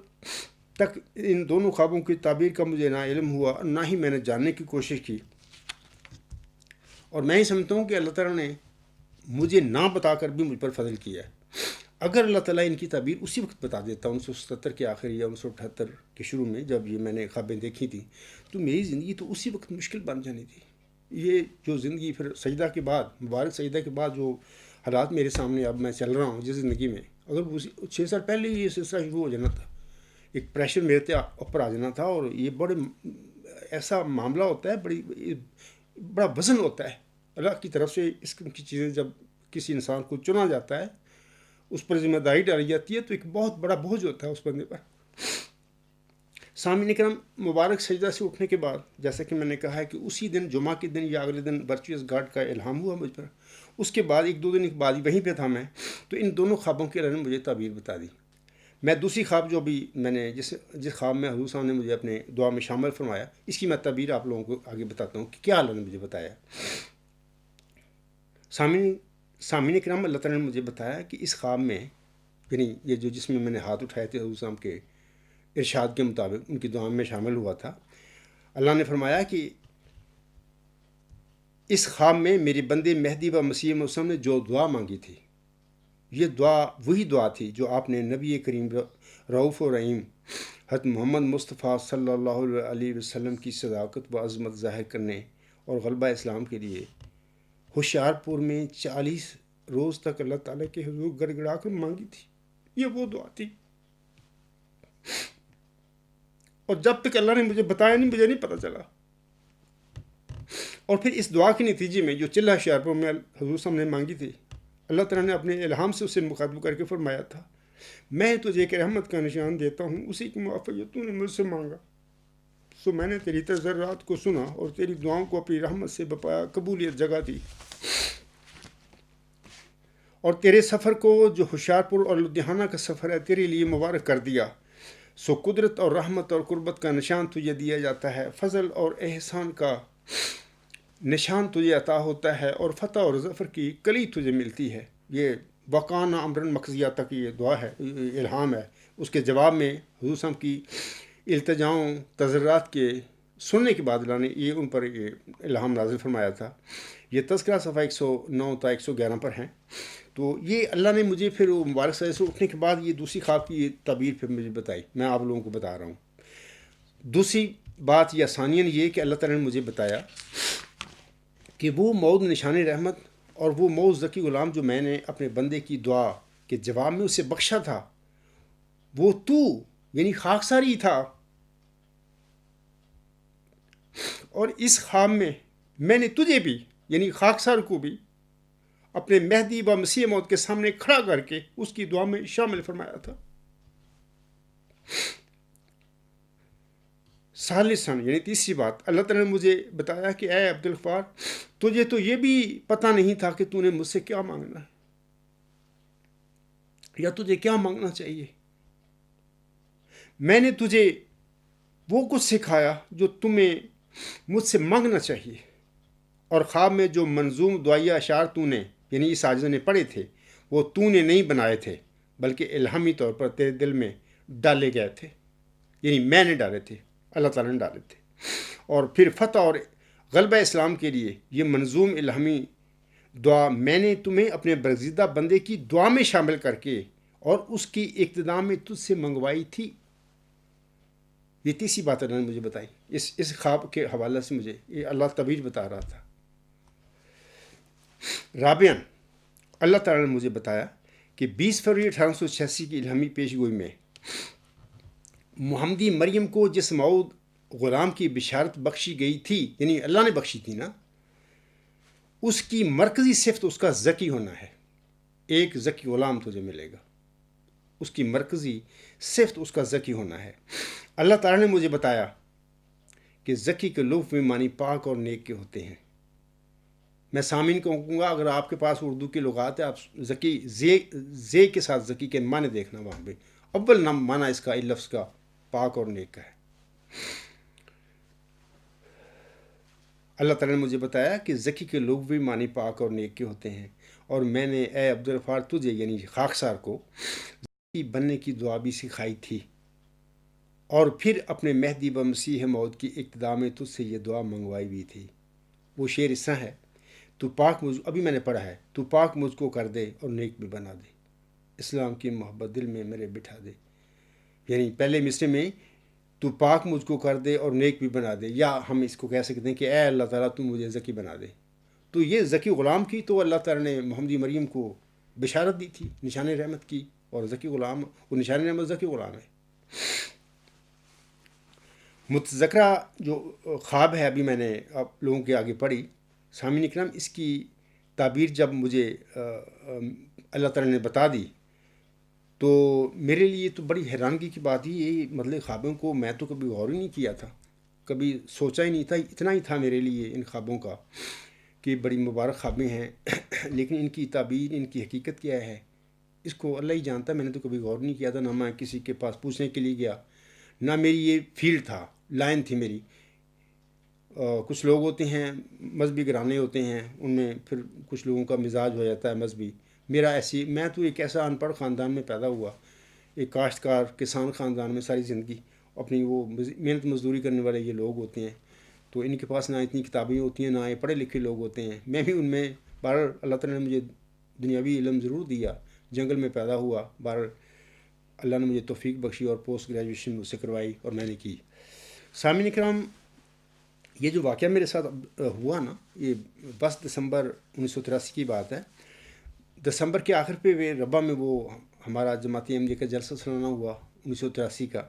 تک ان دونوں خوابوں کی تعبیر کا مجھے نہ علم ہوا، نہ ہی میں نے جاننے کی کوشش کی. اور میں ہی سمجھتا ہوں کہ اللہ تعالیٰ نے مجھے نہ بتا کر بھی مجھ پر فضل کیا ہے. اگر اللہ تعالیٰ ان کی تعبیر اسی وقت بتا دیتا 1977 کے آخر یا 1978 کے شروع میں، جب یہ میں نے خوابیں دیکھی تھیں، تو میری زندگی تو اسی وقت مشکل بن جانی تھی. یہ جو زندگی پھر سجدہ کے بعد، مبارک سجدہ کے بعد جو حالات میرے سامنے اب میں چل رہا ہوں جس زندگی میں، اگر 6 سال پہلے ہی یہ سلسلہ شروع ہو جانا تھا، ایک پریشر میرے اوپر آ جانا تھا. اور یہ ایسا معاملہ ہوتا ہے، بڑا وزن ہوتا ہے اللہ کی طرف سے. اس کی چیزیں جب کسی انسان کو چنا جاتا ہے، اس پر ذمہ داری ڈالی جاتی ہے، تو ایک بہت بڑا بوجھ ہوتا ہے اس بندے پر. سامعین کرام، مبارک سجدہ سے اٹھنے کے بعد، جیسا کہ میں نے کہا ہے کہ اسی دن جمعہ کے دن یا اگلے دن ورچوئس گاڈ کا الہام ہوا مجھ پر. اس کے بعد 1-2 دن کے بعد وہیں پہ تھا میں، تو ان دونوں خوابوں کے اللہ نے مجھے تعبیر بتا دی. میں دوسری خواب جو بھی میں نے جس خواب میں حضور صاحب نے مجھے اپنے دعا میں شامل فرمایا، اس کی میں تعبیر آپ لوگوں کو آگے بتاتا ہوں کہ کیا اللہ نے مجھے بتایا. سامعین کرام، اللہ تعالیٰ نے مجھے بتایا کہ اس خواب میں، یعنی یہ جو جس میں میں نے ہاتھ اٹھائے تھے حضور صاحب کے ارشاد کے مطابق ان کی دعا میں شامل ہوا تھا، اللہ نے فرمایا کہ اس خواب میں میرے بندے مہدی و مسیح موسم نے جو دعا مانگی تھی، یہ دعا وہی دعا تھی جو آپ نے نبی کریم رؤوف و رحیم حضرت محمد مصطفیٰ صلی اللہ علیہ وسلم کی صداقت و عظمت ظاہر کرنے اور غلبہ اسلام کے لیے ہوشیار پور میں 40 روز تک اللہ تعالیٰ کے حضور گڑ گڑا کر مانگی تھی. یہ وہ دعا تھی. اور جب تک اللہ نے مجھے بتایا نہیں، مجھے نہیں پتہ چلا. اور پھر اس دعا کے نتیجے میں جو چلہ ہوشیار پور میں حضور صاحب نے مانگی تھی، اللہ تعالیٰ نے اپنے الہام سے اسے مخاطب کر کے فرمایا تھا، میں تجھے ایک رحمت کا نشان دیتا ہوں، اسی کی موافقت تو نے مجھ سے مانگا. سو میں نے تیری تضرعات کو سنا اور تیری دعاؤں کو اپنی رحمت سے بپایا قبولیت جگہ دی. اور تیرے سفر کو جو ہوشیار پور اور لدھیانہ کا سفر ہے تیرے لیے مبارک کر دیا. سو قدرت اور رحمت اور قربت کا نشان تجھے دیا جاتا ہے، فضل اور احسان کا نشان تجھے عطا ہوتا ہے، اور فتح اور ظفر کی کلی تجھے ملتی ہے. یہ وقانا امرن مقضیہ تک یہ دعا ہے، الہام ہے. اس کے جواب میں حضور صاحب کی التجاؤں تضرعات کے سننے کے بعد اللہ نے یہ ان پر یہ الہام نازل فرمایا تھا. یہ تذکرہ صفحہ 109 تا 111 پر ہیں. تو یہ اللہ نے مجھے پھر مبارک سجدے سے اٹھنے کے بعد یہ دوسری خواب کی یہ تعبیر پھر مجھے بتائی. میں آپ لوگوں کو بتا رہا ہوں. دوسری بات یا ثانیاً یہ کہ اللہ تعالیٰ نے مجھے بتایا کہ وہ موعود نشان رحمت اور وہ موعود ذکی غلام جو میں نے اپنے بندے کی دعا کے جواب میں اسے بخشا تھا، وہ تو یعنی خاکساری تھا. اور اس خواب میں نے تجھے بھی یعنی خاکسار کو بھی اپنے مہدی و مسیح موعود کے سامنے کھڑا کر کے اس کی دعا میں شامل فرمایا تھا. ثالثاً یعنی تیسری بات، اللہ تعالیٰ نے مجھے بتایا کہ اے عبدالغفار، تجھے تو یہ بھی پتہ نہیں تھا کہ تو نے مجھ سے کیا مانگنا ہے یا تجھے کیا مانگنا چاہیے. میں نے تجھے وہ کچھ سکھایا جو تمہیں مجھ سے مانگنا چاہیے. اور خواب میں جو منظوم دعائیہ اشعار تو نے یعنی اس عاجز نے پڑھے تھے، وہ تو نے نہیں بنائے تھے بلکہ الہامی طور پر تیرے دل میں ڈالے گئے تھے. یعنی میں نے ڈالے تھے، اللہ تعالیٰ نے ڈالے تھے. اور پھر فتح اور غلبہ اسلام کے لیے یہ منظوم الہامی دعا میں نے تمہیں اپنے برگزیدہ بندے کی دعا میں شامل کر کے اور اس کی ابتدا میں تجھ سے منگوائی تھی. یہ تیسری بات اللہ نے مجھے بتائی اس خواب کے حوالے سے. مجھے یہ اللہ تعبیر بتا رہا تھا. رابعاً اللہ تعالیٰ نے مجھے بتایا کہ 20 فروری 1886 کی الہامی پیش گوئی میں محمدی مریم کو جس موعود غلام کی بشارت بخشی گئی تھی، یعنی اللہ نے بخشی تھی نا، اس کی مرکزی صفت اس کا ذکی ہونا ہے. ایک ذکی غلام تجھے ملے گا، اس کی مرکزی صفت اس کا ذکی ہونا ہے. اللہ تعالیٰ نے مجھے بتایا کہ ذکی کے لفظ میں معنی پاک اور نیک کے ہوتے ہیں. میں سامعین کو کہوں گا اگر آپ کے پاس اردو کی لغات ہے، آپ ذکی زے کے ساتھ ذکی کے معنی دیکھنا. وہاں پہ اول نام معنی اس کا لفظ کا پاک اور نیک کا ہے. اللہ تعالیٰ نے مجھے بتایا کہ ذکی کے لوگ بھی معنی پاک اور نیک کے ہوتے ہیں، اور میں نے اے عبدالغفار تجھے یعنی خاکسار کو ذکی بننے کی دعا بھی سکھائی تھی. اور پھر اپنے مہدی و مسیح موعود کی ابتدا میں تجھ سے یہ دعا منگوائی بھی تھی. وہ شعر اس طرح ہے، تو پاک مجھ ابھی میں نے پڑھا ہے، تو پاک مجھ کو کر دے اور نیک بھی بنا دے، اسلام کی محبت دل میں میرے بٹھا دے. یعنی پہلے مصرے میں تو پاک مجھ کو کر دے اور نیک بھی بنا دے، یا ہم اس کو کہہ سکتے ہیں کہ اے اللہ تعالیٰ تو مجھے ذکی بنا دے. تو یہ ذکی غلام کی تو اللہ تعالیٰ نے محمدی مریم کو بشارت دی تھی نشان رحمت کی، اور ذکی غلام وہ نشان رحمت ذکی غلام ہے. متذکرہ جو خواب ہے ابھی میں نے آپ لوگوں کے آگے پڑھی، سامعین اکرام، اس کی تعبیر جب مجھے اللہ تعالیٰ نے بتا دی تو میرے لیے تو بڑی حیرانگی کی بات ہی. یہ مطلب خوابوں کو میں تو کبھی غور ہی نہیں کیا تھا، کبھی سوچا ہی نہیں تھا. اتنا ہی تھا میرے لیے ان خوابوں کا کہ بڑی مبارک خوابیں ہیں، لیکن ان کی تعبیر، ان کی حقیقت کیا ہے، اس کو اللہ ہی جانتا. میں نے تو کبھی غور نہیں کیا تھا، نہ میں کسی کے پاس پوچھنے کے لیے گیا، نہ میری یہ فیلڈ تھا، لائن تھی میری. کچھ لوگ ہوتے ہیں مذہبی گھرانے ہوتے ہیں، ان میں پھر کچھ لوگوں کا مزاج ہو جاتا ہے مذہبی. میرا ایسی، میں تو ایک ایسا ان پڑھ خاندان میں پیدا ہوا، ایک کاشتکار کسان خاندان میں ساری زندگی اپنی وہ محنت مزدوری کرنے والے یہ لوگ ہوتے ہیں. تو ان کے پاس نہ اتنی کتابیں ہوتی ہیں، نہ یہ پڑھے لکھے لوگ ہوتے ہیں. میں بھی ان میں بہرحال اللہ تعالیٰ نے مجھے دنیاوی علم ضرور دیا، جنگل میں پیدا ہوا، بہرحال اللہ نے مجھے توفیق بخشی اور پوسٹ گریجویشن مجھ سے کروائی اور میں نے کی. سامعین کرام، یہ جو واقعہ میرے ساتھ ہوا نا، یہ 10 دسمبر 1983 کی بات ہے۔ دسمبر کے آخر پہ ربا میں وہ ہمارا جماعتی احمدیہ کا جلسہ سلانا ہوا 1983 کا۔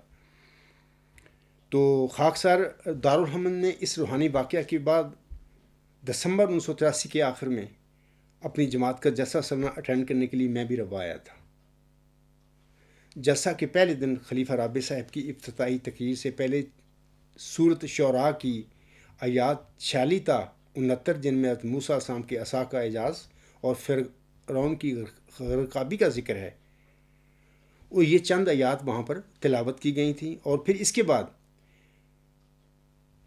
تو خاکسار دارالحمد میں اس روحانی واقعہ کے بعد دسمبر 1983 کے آخر میں اپنی جماعت کا جلسہ سلانا اٹینڈ کرنے کے لیے میں بھی ربا آیا تھا۔ جلسہ کے پہلے دن خلیفہ رابع صاحب کی افتتاحی تقریر سے پہلے سورت شعراء کی آیات 46 تا 69 جن میں حضرت موسیٰ علیہ السلام کے عصا کا اعجاز اور فرعون کی غرقابی کا ذکر ہے، وہ یہ چند آیات وہاں پر تلاوت کی گئی تھیں، اور پھر اس کے بعد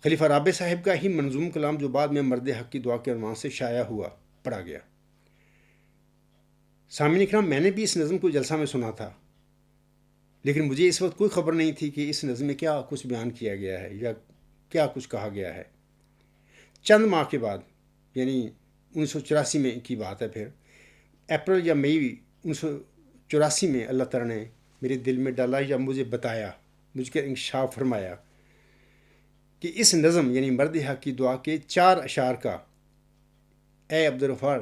خلیفہ رابع صاحب کا ہی منظوم کلام جو بعد میں مرد حق کی دعا کے عنوان سے شائع ہوا پڑھا گیا۔ سامعین اکرام، میں نے بھی اس نظم کو جلسہ میں سنا تھا، لیکن مجھے اس وقت کوئی خبر نہیں تھی کہ اس نظم میں کیا کچھ بیان کیا گیا ہے یا کیا کچھ کہا گیا ہے۔ چند ماہ کے بعد، یعنی 1984 میں کی بات ہے، پھر اپریل یا مئی 1984 میں اللہ تعالیٰ نے میرے دل میں ڈالا یا مجھے بتایا، مجھ کے انکشاف فرمایا کہ اس نظم یعنی مرد حق کی دعا کے 4 اشعار کا اے عبدالغفار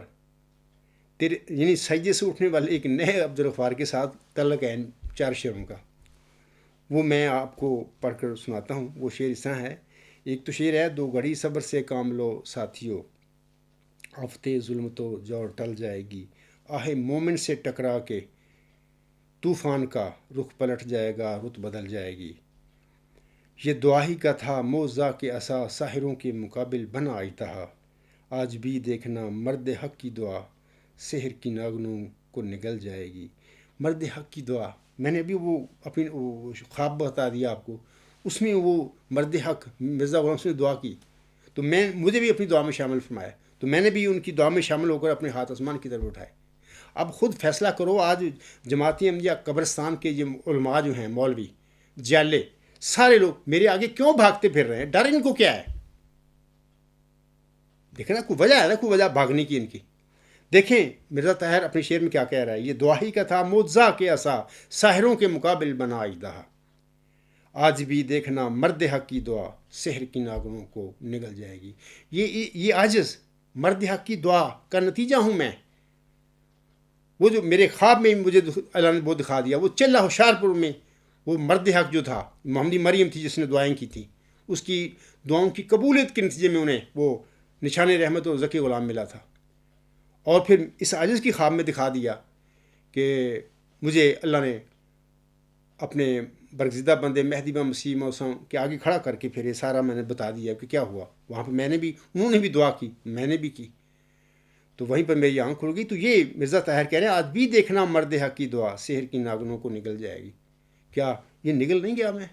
تیرے، یعنی سجدے سے اٹھنے والے ایک نئے عبدالغفار کے ساتھ تعلق ہے 4 شعروں کا، وہ میں آپ کو پڑھ کر سناتا ہوں۔ وہ شعر اس طرح ہے۔ ایک تو شعر ہے، 2 گھڑی صبر سے کام لو ساتھیو، آفتے ظلم تو جوڑ ٹل جائے گی، آہ مومن سے ٹکرا کے طوفان کا رخ پلٹ جائے گا، رت بدل جائے گی۔ یہ دعا ہی کا تھا موزہ کے عصا، ساحروں کے مقابل بنا آئیتا، آج بھی دیکھنا مرد حق کی دعا، سحر کی ناگنوں کو نگل جائے گی۔ مرد حق کی دعا، میں نے ابھی وہ اپنی خواب بتا دیا آپ کو، اس میں وہ مرد حق مرزا غلام سے دعا کی، تو مجھے بھی اپنی دعا میں شامل فرمایا، تو میں نے بھی ان کی دعا میں شامل ہو کر اپنے ہاتھ آسمان کی طرف اٹھائے۔ اب خود فیصلہ کرو، آج جماعتی احمدیہ قبرستان کے یہ علماء جو ہیں، مولوی جالے، سارے لوگ میرے آگے کیوں بھاگتے پھر رہے ہیں؟ ڈر ان کو کیا ہے؟ دیکھیں نا، کوئی وجہ ہے نا، کوئی وجہ بھاگنے کی ان کی۔ دیکھیں مرزا طاہر اپنے شعر میں کیا کہہ رہا ہے، یہ دعا ہی کا تھا موزہ کے عصا، ساحروں کے مقابل بنا آئیدہ، آج بھی دیکھنا مرد حق کی دعا، سحر کی ناگنوں کو نگل جائے گی۔ یہ عاجز مرد حق کی دعا کا نتیجہ ہوں میں۔ وہ جو میرے خواب میں مجھے اللہ نے وہ دکھا دیا، وہ چلہ ہوشیار پور میں وہ مرد حق جو تھا، محمدی مریم تھی جس نے دعائیں کی تھیں، اس کی دعاؤں کی قبولیت کے نتیجے میں انہیں وہ نشان رحمت اور ذکی غلام ملا تھا۔ اور پھر اس عاجز کی خواب میں دکھا دیا کہ مجھے اللہ نے اپنے برگزیدہ بندے مہدی بن مسیح موسم کے آگے کھڑا کر کے پھر یہ سارا میں نے بتا دیا کہ کیا ہوا وہاں پہ۔ میں نے بھی، انہوں نے بھی دعا کی، میں نے بھی کی، تو وہیں پر میری آنکھ کھل گئی۔ تو یہ مرزا طاہر کہہ رہے ہیں، آج بھی دیکھنا مرد حق کی دعا، سحر کی ناگنوں کو نگل جائے گی۔ کیا یہ نگل نہیں گیا میں؟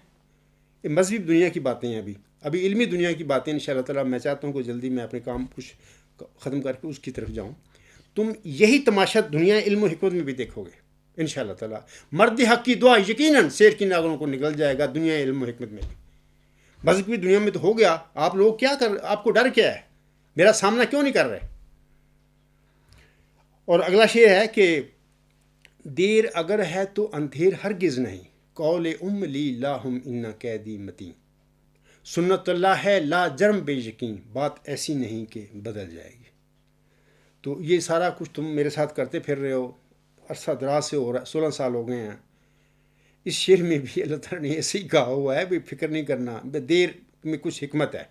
یہ مذہبی دنیا کی باتیں ہیں، ابھی علمی دنیا کی باتیں انشاءاللہ تعالیٰ میں چاہتا ہوں کہ جلدی میں اپنے کام کچھ ختم کر کے اس کی طرف جاؤں۔ تم یہی تماشا دنیا علم و حکمت میں بھی دیکھو گے انشاءاللہ تعالیٰ۔ مرد حق کی دعا یقیناً سحر کی ناگنوں کو نگل جائے گا دنیا علم و حکمت میں بھی۔ مذہبی دنیا میں تو ہو گیا، آپ لوگ کیا آپ کو ڈر کیا ہے؟ میرا سامنا کیوں نہیں کر رہے؟ اور اگلا شعر ہے کہ دیر اگر ہے تو اندھیر ہرگز نہیں، قول لی لاہم انا قیدی متین، سنت اللہ ہے لا جرم بے یقین، بات ایسی نہیں کہ بدل جائے گی۔ تو یہ سارا کچھ تم میرے ساتھ کرتے پھر رہے ہو، عرصہ دراز سے ہو رہا، 16 سال ہو گئے ہیں۔ اس شعر میں بھی اللہ تعالیٰ نے ایسے ہی کہا ہوا ہے، فکر نہیں کرنا، دیر میں کچھ حکمت ہے۔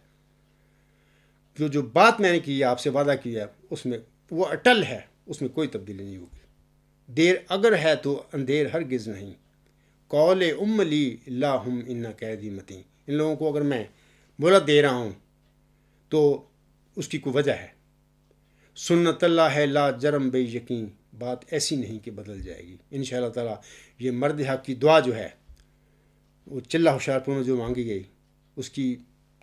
جو بات میں نے کی، آپ سے وعدہ کیا، اس میں وہ اٹل ہے، اس میں کوئی تبدیلی نہیں ہوگی۔ دیر اگر ہے تو اندھیر ہرگز نہیں، قول لی لاہم انا قیدی متین، ان لوگوں کو اگر میں بولا دے رہا ہوں تو اس کی کوئی وجہ ہے۔ سنت اللہ ہے لا جرم بے یقین، بات ایسی نہیں کہ بدل جائے گی۔ انشاءاللہ تعالیٰ یہ مرد حق کی دعا جو ہے، وہ چلہ ہوشیار پور میں جو مانگی گئی، اس کی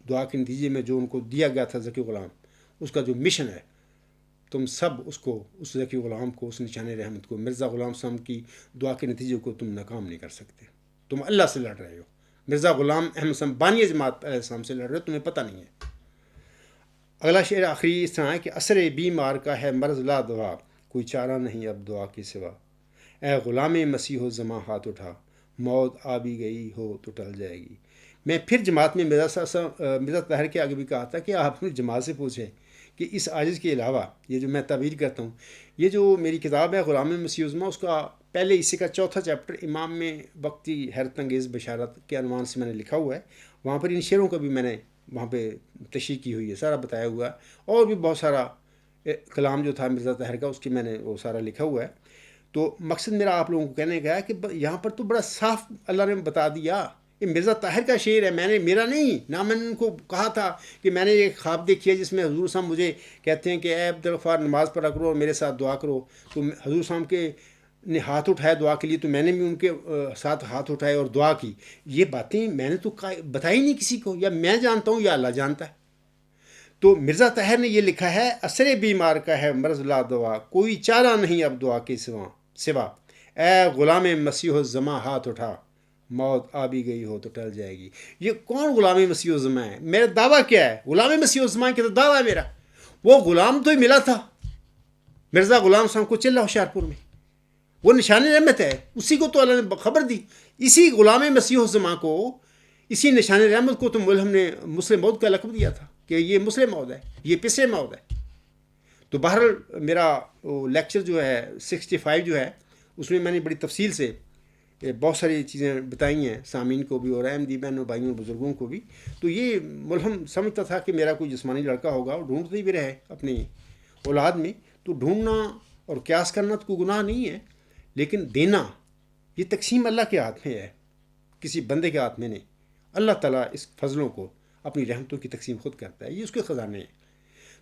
دعا کے نتیجے میں جو ان کو دیا گیا تھا ذکی غلام، اس کا جو مشن ہے، تم سب اس کو، اس ذکی غلام کو، اس نشان رحمت کو، مرزا غلام صاحب کی دعا کے نتیجے کو تم ناکام نہیں کر سکتے۔ تم اللہ سے لڑ رہے ہو، مرزا غلام احمد صاحب بانی جماعت علیہ السلام سے لڑ رہے ہو، تمہیں پتہ نہیں ہے۔ اگلا شعر آخری اس طرح ہے کہ اثر بیمار کا ہے مرض لا دوا، کوئی چارہ نہیں اب دعا کے سوا، اے غلام مسیح و زماں ہاتھ اٹھا، موت آ بھی گئی ہو تو ٹل جائے گی۔ میں پھر جماعت میں مرزا طاہر کے آگے بھی کہا تھا کہ آپ نے جماعت سے پوچھیں کہ اس عاجز کے علاوہ یہ جو میں تعبیر کرتا ہوں، یہ جو میری کتاب ہے غلام مسیح الزماں، اس کا پہلے حصے کا چوتھا چیپٹر امام میں وقتی حیرت انگیز بشارت کے عنوان سے میں نے لکھا ہوا ہے. وہاں پر ان شعروں کا بھی میں نے وہاں پہ تشریح کی ہوئی ہے، سارا بتایا ہوا ہے. اور بھی بہت سارا کلام جو تھا مرزا طاہر کا، اس کی میں نے وہ سارا لکھا ہوا ہے. تو مقصد میرا آپ لوگوں کو کہنے کا ہے کہ یہاں پر تو بڑا صاف اللہ نے بتا دیا، یہ مرزا طاہر کا شعر ہے، میرا نہیں. نہ میں نے ان کو کہا تھا کہ میں نے ایک خواب دیکھی ہے جس میں حضور صاحب مجھے کہتے ہیں کہ اے عبدالغفار نماز پڑھا کرو اور میرے ساتھ دعا کرو. تو حضور صاحب کے نے ہاتھ اٹھایا دعا کے لیے، تو میں نے بھی ان کے ساتھ ہاتھ اٹھائے اور دعا کی. یہ باتیں میں نے تو بتائی نہیں کسی کو، یا میں جانتا ہوں یا اللہ جانتا ہے. تو مرزا طاہر نے یہ لکھا ہے، اثر بیمار کا ہے مرض لا دوا، کوئی چارہ نہیں اب دعا کے سوا. اے غلام مسیح الزماں ہاتھ اٹھا، موت آ بھی گئی ہو تو ٹل جائے گی. یہ کون غلام مسیح الزماں ہے؟ میرا دعویٰ کیا ہے؟ غلام مسیح الزماں کی تو دعویٰ ہے میرا. وہ غلام تو ہی ملا تھا مرزا غلام صاحب کو چلہ ہوشیارپور میں، وہ نشان رحمت ہے، اسی کو تو اللہ نے خبر دی. اسی غلام مسیح الزماں کو، اسی نشان رحمت کو تو ملہم نے مسلم موعود کا لقب دیا تھا کہ یہ مسلم موعود ہے، یہ پسے موعود ہے. تو بہرحال میرا لیکچر جو ہے 65 جو ہے، اس میں نے بڑی تفصیل سے بہت ساری چیزیں بتائی ہیں سامعین کو بھی اور احمدی بہنوں بھائیوں بزرگوں کو بھی. تو یہ ملہم سمجھتا تھا کہ میرا کوئی جسمانی لڑکا ہوگا، اور ڈھونڈتے بھی رہے اپنی اولاد میں. تو ڈھونڈنا اور قیاس کرنا تو کوئی گناہ نہیں ہے، لیکن دینا یہ تقسیم اللہ کے ہاتھ میں ہے، کسی بندے کے ہاتھ میں نہیں. اللہ تعالیٰ اس فضلوں کو، اپنی رحمتوں کی تقسیم خود کرتا ہے، یہ اس کے خزانے ہیں.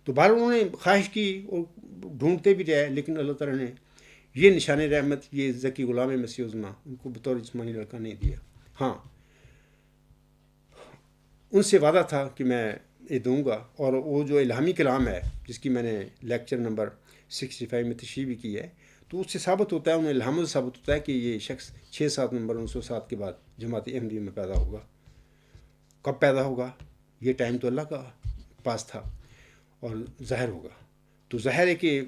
تو بہر انہوں نے خواہش کی اور ڈھونڈتے بھی رہے، لیکن اللہ تعالیٰ نے یہ نشان رحمت، یہ ذکی غلام مسیح الزماں، ان کو بطور جسمانی لڑکا نہیں دیا. ہاں، ان سے وعدہ تھا کہ میں یہ دوں گا. اور وہ جو الہامی کلام ہے جس کی میں نے لیکچر نمبر 65 میں تشریح بھی کی ہے، تو اس سے ثابت ہوتا ہے، انہیں الہام سے ثابت ہوتا ہے کہ یہ شخص 6-7 نمبر 1907 کے بعد جماعت احمدیہ میں پیدا ہوگا. کب پیدا ہوگا؟ یہ ٹائم تو اللہ کا پاس تھا اور ظاہر ہوگا. تو ظاہر ہے کہ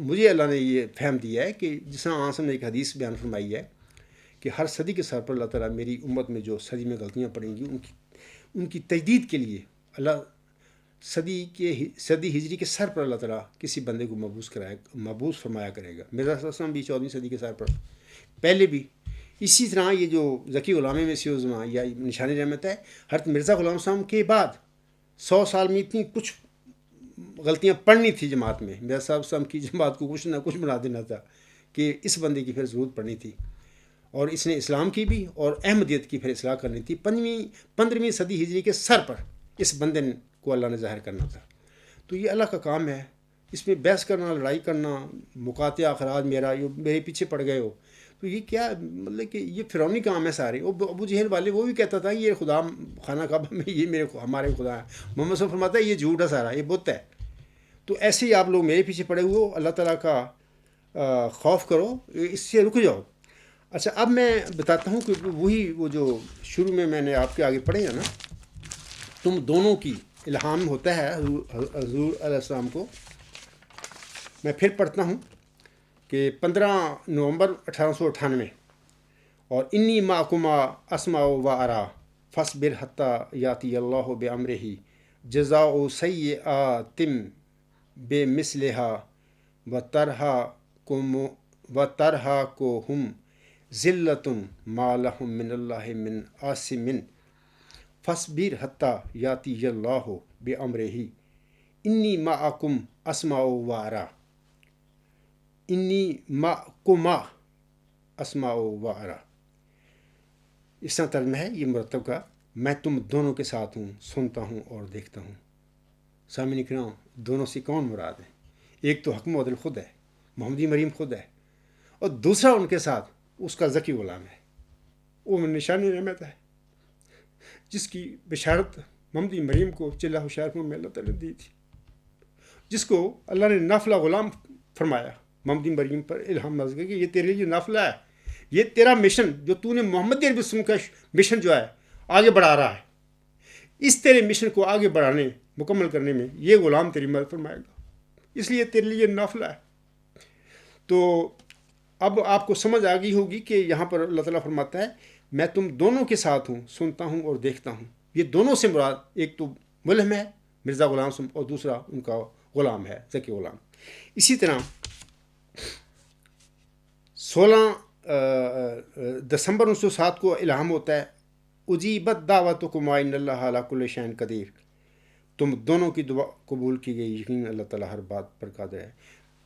مجھے اللہ نے یہ فہم دیا ہے کہ جس طرح آسم نے ایک حدیث بیان فرمائی ہے کہ ہر صدی کے سر پر اللہ تعالیٰ میری امت میں جو صدی میں غلطیاں پڑیں گی ان کی تجدید کے لیے اللہ صدی ہجری کے سر پر اللہ تعالیٰ کسی بندے کو مبعوث فرمایا کرے گا. مرزا صلی اللہ علیہ وسلم بھی 14ویں صدی کے سر پر پہلے بھی. اسی طرح یہ جو ذکی غلام مسیح الزماں یا نشان رحمت ہے، حضرت مرزا غلام صاحب کے بعد 100 سال میں اتنی کچھ غلطیاں پڑھنی تھی جماعت میں. مرزا صاحب کی جماعت کو کچھ نہ کچھ بنا دینا تھا کہ اس بندے کی پھر ضرورت پڑنی تھی، اور اس نے اسلام کی بھی اور احمدیت کی پھر اصلاح کرنی تھی. 15ویں صدی ہجری کے سر پر اس بندے کو اللہ نے ظاہر کرنا تھا. تو یہ اللہ کا کام ہے. اس میں بحث کرنا، لڑائی کرنا، مقاطع اخراج میرے پیچھے پڑ گئے ہو، تو یہ کیا، مطلب کہ یہ فرعونی کام ہے سارے. ابو جہل والے وہ بھی کہتا تھا یہ خدا خانہ کعبہ میں یہ ہمارے خدا ہیں. محمد صلی اللہ علیہ وسلم فرماتا ہے یہ جھوٹ ہے سارا، یہ بت ہے. تو ایسے ہی آپ لوگ میرے پیچھے پڑے ہوئے ہو، اللہ تعالیٰ کا خوف کرو، اس سے رک جاؤ. اچھا، اب میں بتاتا ہوں کہ وہ جو شروع میں نے آپ کے آگے پڑھے ہیں نا، تم دونوں کی الہام ہوتا ہے حضور علیہ السلام کو. میں پھر پڑھتا ہوں کہ 15 نومبر 1898، اور انی معکما اسمع و ارا فاصبر حتی یاتی اللہ بامرہ جزاء سیئاتم بے مثلہا و ترہا کو ہم ذلت ما لہم من اللہ من عاصم فاصبر حتی یاتی اللہ بامرہ انی معکم اسمع و ارا. انی معکما اسمع و ارا، اس طرح ترجمہ ہے یہ مرتب کا، میں تم دونوں کے ساتھ ہوں، سنتا ہوں اور دیکھتا ہوں. سامعین کرام، دونوں سے کون مراد ہے؟ ایک تو حق معدل خود ہے، محمدی مریم خود ہے، اور دوسرا ان کے ساتھ اس کا ذکی غلام ہے، وہ نشان رحمت ہے جس کی بشارت محمدی مریم کو چلہ ہوشیارپور میں اللہ تعالیٰ نے دی تھی، جس کو اللہ نے نافلہ غلام فرمایا. محمدی مریم پر الہام نازل کیا کہ یہ تیرے لیے نافلہ ہے، یہ تیرا مشن جو تو نے محمد عربی وسلم کا مشن جو ہے آگے بڑھا رہا ہے، اس تیرے مشن کو آگے بڑھانے مکمل کرنے میں یہ غلام تیری مدد فرمائے گا، اس لیے تیرے لیے نافلہ ہے. تو اب آپ کو سمجھ آ گئی ہوگی کہ یہاں پر اللہ تعالیٰ فرماتا ہے میں تم دونوں کے ساتھ ہوں، سنتا ہوں اور دیکھتا ہوں. یہ دونوں سے مراد ایک تو ملہم ہے مرزا غلام اور دوسرا ان کا غلام ہے ذکی غلام. اسی طرح 16 دسمبر 1907 کو الہام ہوتا ہے اجیبت دعوتکما ان اللہ علی کل شیء قدیر. تم دونوں کی دعا قبول کی گئی، یقین اللہ تعالیٰ ہر بات پر قادر ہے.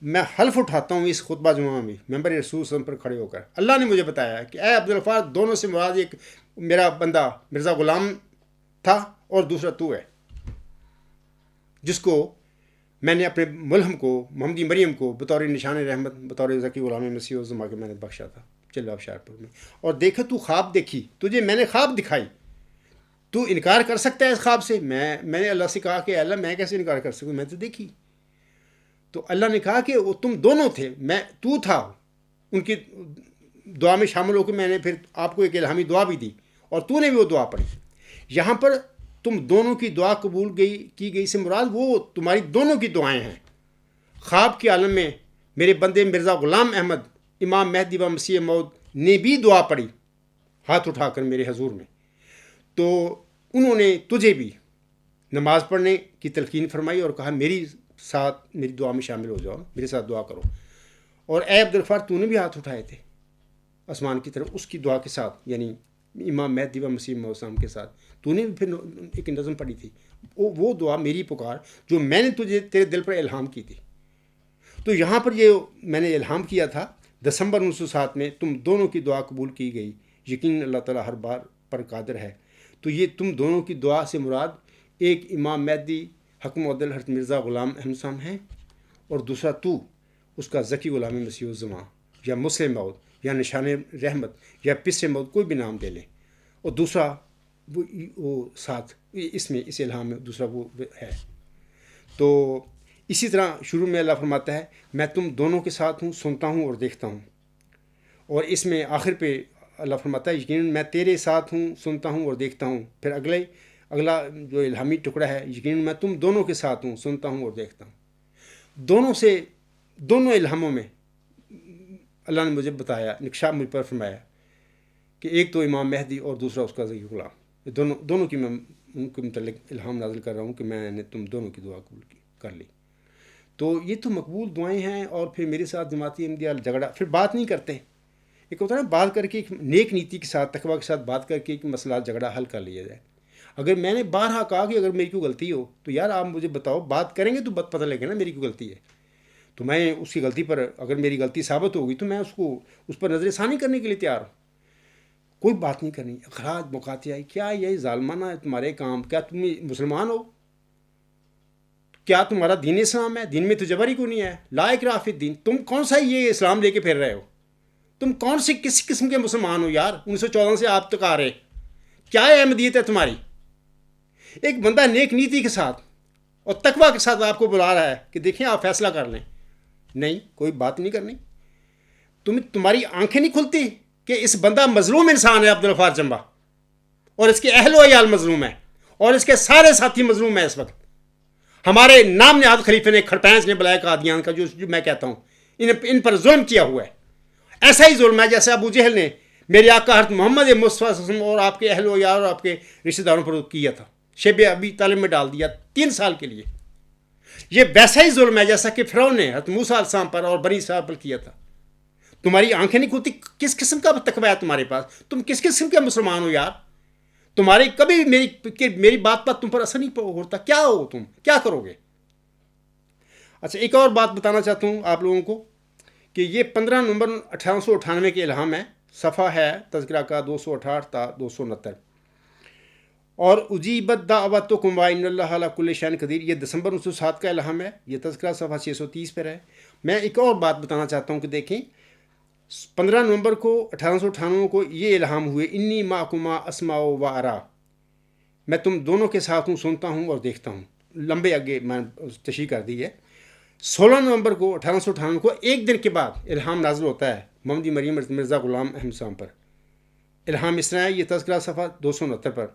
میں حلف اٹھاتا ہوں اس خطبہ جمعہ میں ممبر رسول صلی اللہ علیہ وسلم پر کھڑے ہو کر، اللہ نے مجھے بتایا کہ اے عبدالغفار، دونوں سے مراد ایک میرا بندہ مرزا غلام تھا اور دوسرا تو ہے، جس کو میں نے اپنے ملہم کو محمدی مریم کو بطور نشان رحمت بطور ذکی غلام مسیح الزما کے میں نے بخشا تھا چلاب شہرپور میں. اور دیکھا تو خواب دیکھی، تجھے میں نے خواب دکھائی، تو انکار کر سکتا ہے اس خواب سے؟ میں نے اللہ سے کہا کہ اللہ میں کیسے انکار کر سکوں، میں تو دیکھی. تو اللہ نے کہا کہ وہ تم دونوں تھے، تو تھا. ان کی دعا میں شامل ہو کے میں نے پھر آپ کو ایک الہامی دعا بھی دی اور تو نے بھی وہ دعا پڑھی. یہاں پر تم دونوں کی دعا قبول کی گئی سے مراد وہ تمہاری دونوں کی دعائیں ہیں. خواب کے عالم میں میرے بندے مرزا غلام احمد امام مہدی و مسیح موعود نے بھی دعا پڑھی ہاتھ اٹھا کر میرے حضور میں. تو انہوں نے تجھے بھی نماز پڑھنے کی تلقین فرمائی اور کہا میری دعا میں شامل ہو جاؤ، میرے ساتھ دعا کرو. اور اے عبدالغفار، تو نے بھی ہاتھ اٹھائے تھے آسمان کی طرف اس کی دعا کے ساتھ، یعنی امام مہدی و مسیح موعود کے ساتھ. تو نے بھی پھر ایک نظم پڑھی تھی، وہ دعا میری پکار جو میں نے تیرے دل پر الہام کی تھی. تو یہاں پر یہ میں نے الہام کیا تھا دسمبر 1907 میں، تم دونوں کی دعا قبول کی گئی، یقین اللہ تعالیٰ ہر بار پر قادر ہے. تو یہ تم دونوں کی دعا سے مراد ایک امام مہدی حکم عدل حضرت مرزا غلام احمد صاحب ہیں اور دوسرا تو اس کا ذکی غلام مسیح الزما یا مسلم موعود یا نشان رحمت یا پسر موعود، کوئی بھی نام دے لیں. اور دوسرا وہ ساتھ اس الہام میں دوسرا وہ ہے. تو اسی طرح شروع میں اللہ فرماتا ہے میں تم دونوں کے ساتھ ہوں، سنتا ہوں اور دیکھتا ہوں. اور اس میں آخر پہ اللہ فرماتا ہے یقیناً میں تیرے ساتھ ہوں، سنتا ہوں اور دیکھتا ہوں. پھر اگلا جو الہامی ٹکڑا ہے یقیناً میں تم دونوں کے ساتھ ہوں، سنتا ہوں اور دیکھتا ہوں. دونوں الہاموں میں اللہ نے مجھے بتایا، نقشہ مجھ پر فرمایا کہ ایک تو امام مہدی اور دوسرا اس کا ذکی غلام. دونوں کی میں ان کے متعلق الہام نازل کر رہا ہوں کہ میں نے تم دونوں کی دعا قبول کر لی. تو یہ تو مقبول دعائیں ہیں. اور پھر میرے ساتھ جماعتی احمدیہ جھگڑا پھر بات نہیں کرتے. ایک ہوتا ہے نا بات کر کے ایک نیک نیتی کے ساتھ تقویٰ کے ساتھ بات کر کے ایک مسئلہ جھگڑا حل کر لیا جائے. اگر میں نے بارہا کہا کہ اگر میری کوئی غلطی ہو تو یار آپ مجھے بتاؤ، بات کریں گے تو پتہ لگے نا میری کوئی غلطی ہے. تو میں اس کی غلطی پر اگر میری غلطی ثابت ہوگی تو میں اس پر نظر ثانی کرنے کے لیے تیار ہوں. کوئی بات نہیں کرنی. اخراج مقاطعہ کیا یہ ظالمانہ ہے تمہارے کام؟ کیا تم مسلمان ہو؟ کیا تمہارا دین اسلام ہے؟ دین میں تو جبر ہی کو نہیں ہے. لا اکراہ فی الدین. تم کون سا یہ اسلام لے کے پھر رہے ہو؟ تم کون سے کس قسم کے مسلمان ہو یار؟ 1914 سے آپ تک آ رہے. کیا احمدیت ہے تمہاری؟ ایک بندہ نیک نیتی کے ساتھ اور تقویٰ کے ساتھ آپ کو بلا رہا ہے کہ دیکھیں آپ فیصلہ کر لیں. نہیں، کوئی بات نہیں کرنی. تمہاری آنکھیں نہیں کھلتی کہ اس بندہ مظلوم انسان ہے عبدالغفار چمبا، اور اس کے اہل و عیال مظلوم ہے اور اس کے سارے ساتھی مظلوم ہیں. اس وقت ہمارے نام نہاد خلیفے نے کھڑپینس نے بلایا قادیان کا جو میں کہتا ہوں ان پر ظلم کیا ہوا ہے. ایسا ہی ظلم ہے جیسے ابو جہل نے میرے آقا حضرت محمد مصطفیٰ صلی اللہ علیہ وسلم اور آپ کے اہل و عیال اور آپ کے رشتہ داروں پر کیا تھا. شیب ابی طالب میں ڈال دیا 3 سال کے لیے. یہ ویسا ہی ظلم ہے جیسا کہ فرعون نے حضرت موسیٰ علیہ السلام پر اور بنی اسرائیل پر کیا تھا. تمہاری آنکھیں نہیں کھلتی. کس قسم کا تقویٰ ہے تمہارے پاس؟ تم کس قسم کے مسلمان ہو یار؟ تمہاری کبھی میری بات پر تم پر اثر نہیں ہوتا. کیا ہو تم؟ کیا کرو گے؟ اچھا، ایک اور بات بتانا چاہتا ہوں آپ لوگوں کو کہ یہ 15 نومبر 1898 کے الہام ہے. صفحہ ہے تذکرہ کا 268 تا 269. اور اجیبت دعوتکما ان اللہ علی کل شیء قدیر، یہ دسمبر 1907 کا الہام ہے. یہ تذکرہ صفحہ 630 پر ہے. میں ایک اور بات بتانا چاہتا ہوں کہ دیکھیں 15 نومبر کو 1898 کو یہ الہام ہوئے انی معکما اسمع و ارا، میں تم دونوں کے ساتھ ہوں، سنتا ہوں اور دیکھتا ہوں. لمبے آگے میں تشریح کر دی ہے. 16 نومبر کو 1898 کو ایک دن کے بعد الہام نازل ہوتا ہے محمدی مریم مرزا غلام احمد صاحب پر. الہام اس طرح ہے، یہ تذکرہ صفحہ 269 پر،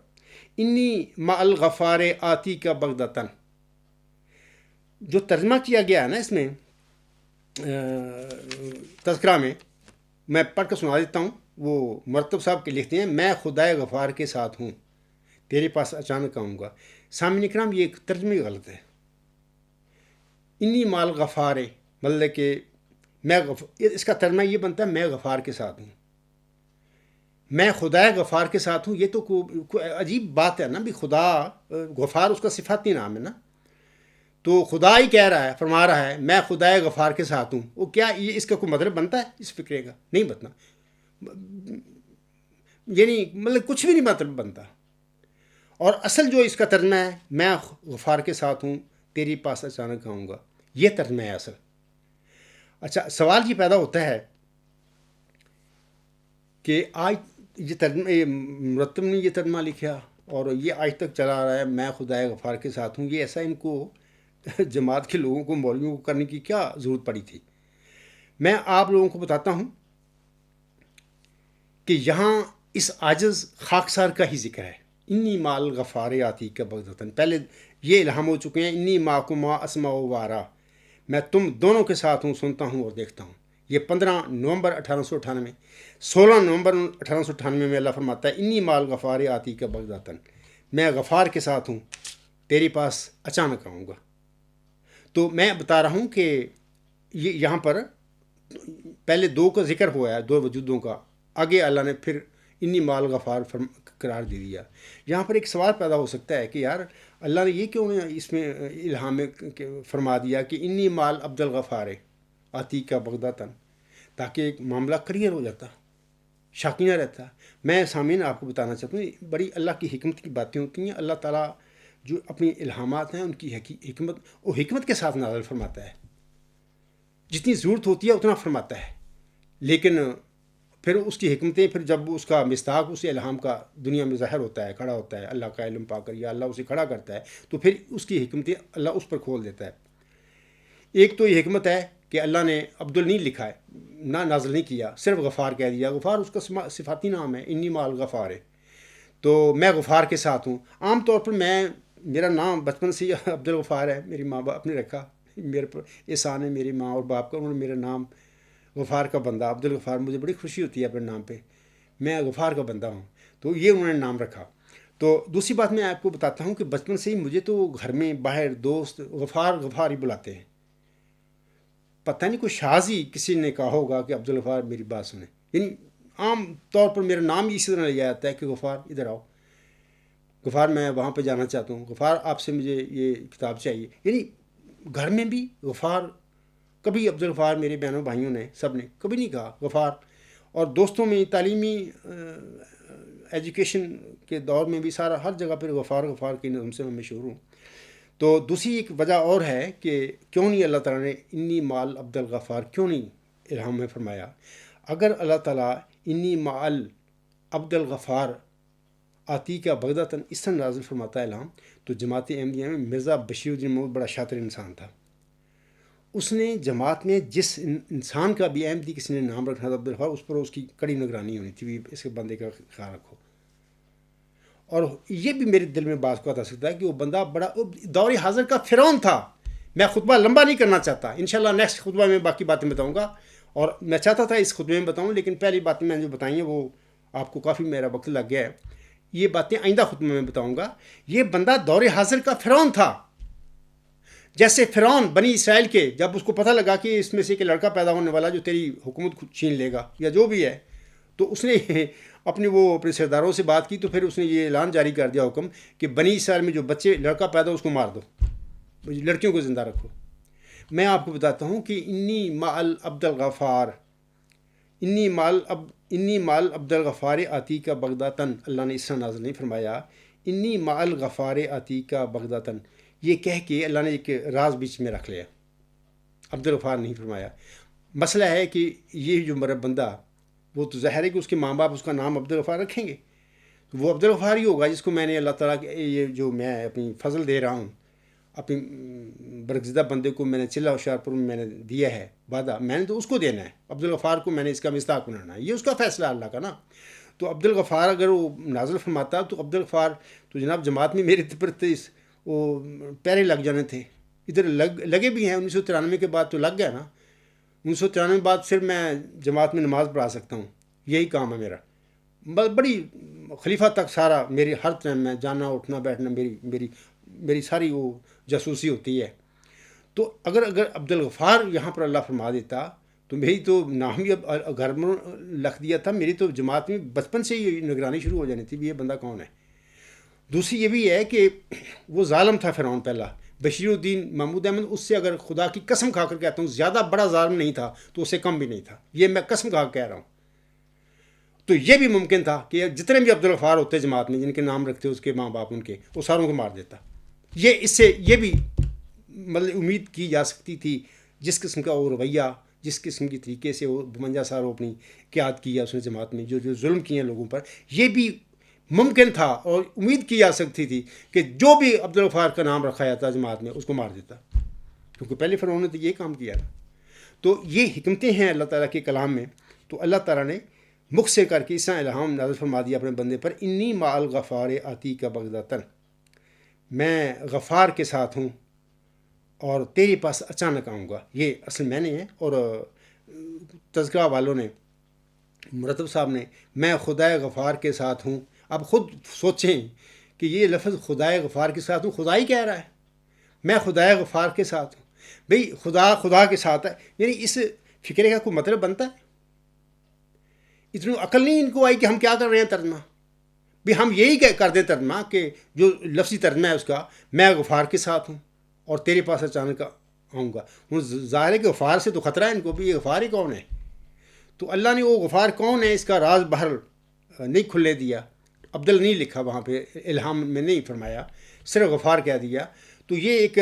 انی مع الغفار آتی کا بغدتن. جو ترجمہ کیا گیا ہے نا اس میں تذکرہ میں میں پڑھ کر سنا دیتا ہوں. وہ مرتب صاحب کے لکھتے ہیں میں خدائے غفار کے ساتھ ہوں تیرے پاس اچانک آؤں گا. سامعین کرام یہ ایک ترجمے غلط ہے. انی مال غفار ہے مطلب کہ اس کا ترجمہ یہ بنتا ہے میں غفار کے ساتھ ہوں. میں خدائے غفار کے ساتھ ہوں. یہ تو کوئی عجیب بات ہے نا بھی. خدا غفار اس کا صفاتی نام ہے نا. تو خدا ہی کہہ رہا ہے فرما رہا ہے میں خدائے غفار کے ساتھ ہوں. وہ کیا یہ اس کا کوئی مطلب بنتا ہے اس فکرے کا؟ نہیں بنتا. یعنی مطلب کچھ بھی نہیں مطلب بنتا. اور اصل جو اس کا ترجمہ ہے میں غفار کے ساتھ ہوں تیری پاس اچانک آؤں گا. یہ ترجمہ ہے اصل. اچھا سوال یہ پیدا ہوتا ہے کہ آج یہ ترجمہ مرتب نے یہ ترجمہ لکھا اور یہ آج تک چلا آ رہا ہے میں خدائے غفار کے ساتھ ہوں. یہ ایسا ان کو جماعت کے لوگوں کو مولویوں کو کرنے کی کیا ضرورت پڑی تھی؟ میں آپ لوگوں کو بتاتا ہوں کہ یہاں اس عاجز خاکسار کا ہی ذکر ہے. انی مال غفار آتی کا بغدتاً. پہلے یہ الہام ہو چکے ہیں انی معکما اسمع و وارا. میں تم دونوں کے ساتھ ہوں سنتا ہوں اور دیکھتا ہوں. یہ 15 نومبر 1898. 16 نومبر 1898 میں اللہ فرماتا ہے انی مال غفار آتی کا بغدتاً. میں غفار کے ساتھ ہوں تیرے پاس اچانک آؤں گا. تو میں بتا رہا ہوں کہ یہ یہاں پر پہلے دو کا ذکر ہوا ہے دو وجودوں کا. آگے اللہ نے پھر انی مال غفار قرار دے دیا. یہاں پر ایک سوال پیدا ہو سکتا ہے کہ یار اللہ نے یہ کیوں اس میں الہام فرما دیا کہ انی مال عبد الغفار آتی کا بغدتاً، تاکہ ایک معاملہ کلیئر ہو جاتا، شاکی نہ رہتا. میں سامعین آپ کو بتانا چاہتا ہوں بڑی اللہ کی حکمت کی باتیں ہوتی ہیں. اللہ تعالیٰ جو اپنی الہامات ہیں ان کی حکمت وہ حکمت کے ساتھ نازل فرماتا ہے. جتنی ضرورت ہوتی ہے اتنا فرماتا ہے. لیکن پھر اس کی حکمتیں پھر جب اس کا مصداق اس الہام کا دنیا میں ظاہر ہوتا ہے کھڑا ہوتا ہے اللہ کا علم پا کر یا اللہ اسے کھڑا کرتا ہے تو پھر اس کی حکمتیں اللہ اس پر کھول دیتا ہے. ایک تو یہ حکمت ہے کہ اللہ نے عبدل نہیں لکھا ہے نہ نازل نہیں کیا صرف غفار کہہ دیا. غفار اس کا صفاتی نام ہے انی مال غفار ہے. تو میں غفار کے ساتھ ہوں. عام طور پر میرا نام بچپن سے ہی عبد الغفار ہے. میری ماں باپ نے رکھا میرے پر احسان ہے میری ماں اور باپ کا. انہوں نے میرا نام غفار کا بندہ عبد الغفار. مجھے بڑی خوشی ہوتی ہے اپنے نام پہ. میں غفار کا بندہ ہوں. تو یہ انہوں نے نام رکھا. تو دوسری بات میں آپ کو بتاتا ہوں کہ بچپن سے ہی مجھے تو گھر میں باہر دوست غفار غفار ہی بلاتے ہیں. پتہ نہیں کوئی شاذ ہی کسی نے کہا ہوگا کہ عبد الغفار میری بات سنیں. یعنی عام طور پر میرا نام ہی اسی طرح لیا جاتا ہے کہ غفار ادھر آؤ، غفار میں وہاں پہ جانا چاہتا ہوں، غفار آپ سے مجھے یہ کتاب چاہیے. یعنی گھر میں بھی غفار. کبھی عبد الغفار میرے بہنوں بھائیوں نے سب نے کبھی نہیں کہا غفار. اور دوستوں میں تعلیمی ایجوکیشن کے دور میں بھی سارا ہر جگہ پر غفار غفار کے نام سے میں مشہور ہوں. تو دوسری ایک وجہ اور ہے کہ کیوں نہیں اللہ تعالیٰ نے انی مال عبد الغفار کیوں نہیں الہام میں فرمایا. اگر اللہ تعالیٰ انی مال عبد الغفار آتی کا بغدتاً اس طرح نازل فرماتا ہے الہام تو جماعت احمدیہ میں مرزا بشیر الدین محمود بڑا شاطر انسان تھا. اس نے جماعت میں جس انسان کا بھی احمدی کسی نے نام رکھنا تھا عبد الغفار اس پر اس کی کڑی نگرانی ہونی تھی. اس کے بندے کا خیال رکھو. اور یہ بھی میرے دل میں بات کو آ سکتا ہے کہ وہ بندہ بڑا دور حاضر کا فرعون تھا. میں خطبہ لمبا نہیں کرنا چاہتا. انشاءاللہ نیکسٹ خطبہ میں باقی باتیں بتاؤں گا. اور میں چاہتا تھا اس خطبے میں بتاؤں لیکن پہلی باتیں میں نے جو بتائی ہیں وہ آپ کو کافی میرا وقت لگ گیا ہے. یہ باتیں آئندہ خطبے میں بتاؤں گا. یہ بندہ دور حاضر کا فرعون تھا. جیسے فرعون بنی اسرائیل کے جب اس کو پتہ لگا کہ اس میں سے ایک لڑکا پیدا ہونے والا جو تیری حکومت چھین لے گا یا جو بھی ہے تو اس نے اپنے سرداروں سے بات کی. تو پھر اس نے یہ اعلان جاری کر دیا حکم کہ بنی اسرائیل میں جو بچے لڑکا پیدا ہو اس کو مار دو، لڑکیوں کو زندہ رکھو. میں آپ کو بتاتا ہوں کہ انی مال عبد الغفار انی مال عبد الغفار آتی کا بغداتن. اللہ نے اس طرح نازل نہیں فرمایا انی مال غفار آتی کا بغداتن. یہ کہہ کے اللہ نے ایک راز بیچ میں رکھ لیا. عبد الغفار نہیں فرمایا. مسئلہ ہے کہ یہ جو میرا بندہ وہ تو ظاہر ہے کہ اس کے ماں باپ اس کا نام عبد الغفار رکھیں گے تو وہ عبد الغفار ہی ہوگا جس کو میں نے اللہ تعالیٰ کے یہ جو میں اپنی فضل دے رہا ہوں اپنی برگزیدہ بندے کو میں نے چلہ ہوشیارپور میں میں نے دیا ہے وعدہ میں نے تو اس کو دینا ہے. عبد الغفار کو میں نے اس کا مصداق بنانا ہے. یہ اس کا فیصلہ اللہ کا نا. تو عبد الغفار اگر وہ نازل فرماتا تو عبد الغفار تو جناب جماعت میں میرے پر وہ پیرے لگ جانے تھے. ادھر لگے بھی ہیں 1993 کے بعد تو لگ گیا نا. 1993 بعد صرف میں جماعت میں نماز پڑھا سکتا ہوں، یہی کام ہے میرا. بڑی خلیفہ تک سارا میری ہر ٹائم میں جانا اٹھنا بیٹھنا میری ساری وہ جاسوسی ہوتی ہے. تو اگر عبدالغفار یہاں پر اللہ فرما دیتا تو میری تو نام ہی اب گھر میں لکھ دیا تھا. میری تو جماعت میں بچپن سے ہی نگرانی شروع ہو جانی تھی بھی یہ بندہ کون ہے. دوسری یہ بھی ہے کہ وہ ظالم تھا فرعون پہلا، بشیر الدین محمود احمد اس سے اگر خدا کی قسم کھا کر کہتا ہوں زیادہ بڑا ظالم نہیں تھا تو اس سے کم بھی نہیں تھا، یہ میں قسم کھا کر کہہ رہا ہوں. تو یہ بھی ممکن تھا کہ جتنے بھی عبدالغفار ہوتے جماعت میں جن کے نام رکھتے اس کے ماں باپ ان کے، وہ ساروں کو مار دیتا. اس سے یہ بھی مطلب امید کی جا سکتی تھی جس قسم کا وہ رویہ، جس قسم کی طریقے سے وہ 52 سال اپنی قیادت کیا اس نے جماعت میں، جو ظلم کیے ہیں لوگوں پر، یہ بھی ممکن تھا اور امید کی جا سکتی تھی کہ جو بھی عبدالغفار کا نام رکھا جاتا جماعت میں اس کو مار دیتا، کیونکہ پہلے فرعون نے تو یہ کام کیا تھا. تو یہ حکمتیں ہیں اللہ تعالیٰ کے کلام میں. تو اللہ تعالیٰ نے مکھ سے کر کے اس طرح الہام نازل فرما دیا اپنے بندے پر، انی مع الغفار آتی کا بغداتن، میں غفار کے ساتھ ہوں اور تیرے پاس اچانک آؤں گا. یہ اصل میں نے ہے، اور تذکرہ والوں نے مرتب صاحب نے میں خدائے غفار کے ساتھ ہوں. اب خود سوچیں کہ یہ لفظ خدائے غفار کے ساتھ ہوں خدا ہی کہہ رہا ہے، میں خدائے غفار کے ساتھ ہوں. بھئی خدا کے ساتھ ہے، یعنی اس فکرے کا کوئی مطلب بنتا ہے؟ اتنی عقل نہیں ان کو آئی کہ ہم کیا کر رہے ہیں ترجمہ. بھی ہم یہی کر دیں ترجمہ کہ جو لفظی ترجمہ ہے اس کا، میں غفار کے ساتھ ہوں اور تیرے پاس اچانک آؤں گا. ظاہر ہے کہ غفار سے تو خطرہ ہے ان کو بھی، یہ غفار ہی کون ہے. تو اللہ نے وہ غفار کون ہے اس کا راز باہر نہیں کھلنے دیا. عبدل نہیں لکھا وہاں پہ، الہام میں نہیں فرمایا، صرف غفار کہہ دیا. تو یہ ایک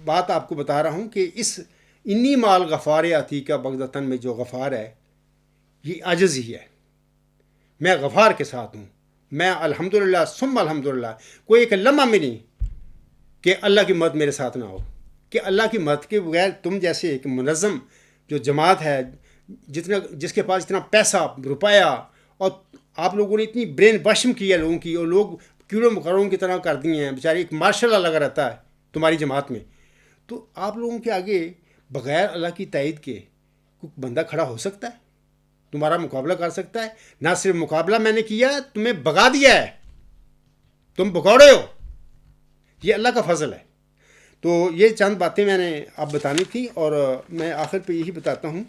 بات آپ کو بتا رہا ہوں کہ اس انی مال غفار آتی کا بغداتن میں جو غفار ہے یہ عاجز ہی ہے. میں غفار کے ساتھ ہوں، میں الحمدللہ ثم الحمدللہ، کوئی ایک لمحہ میں نہیں کہ اللہ کی مدد میرے ساتھ نہ ہو، کہ اللہ کی مدد کے بغیر تم جیسے ایک منظم جو جماعت ہے، جس کے پاس اتنا پیسہ روپیہ، اور آپ لوگوں نے اتنی برین واشنگ کی ہے لوگوں کی، اور لوگ کیڑوں مکڑوں کی طرح کر دیے ہیں بیچارے، ایک مارشل اللہ لگا رہتا ہے تمہاری جماعت میں. تو آپ لوگوں کے آگے بغیر اللہ کی تائید کے کوئی بندہ کھڑا ہو سکتا ہے؟ تمہارا مقابلہ کر سکتا ہے؟ نہ صرف مقابلہ میں نے کیا، تمہیں بگا دیا ہے، تم بگوڑے ہو. یہ اللہ کا فضل ہے. تو یہ چند باتیں میں نے آپ بتانی تھی، اور میں آخر پہ یہی بتاتا ہوں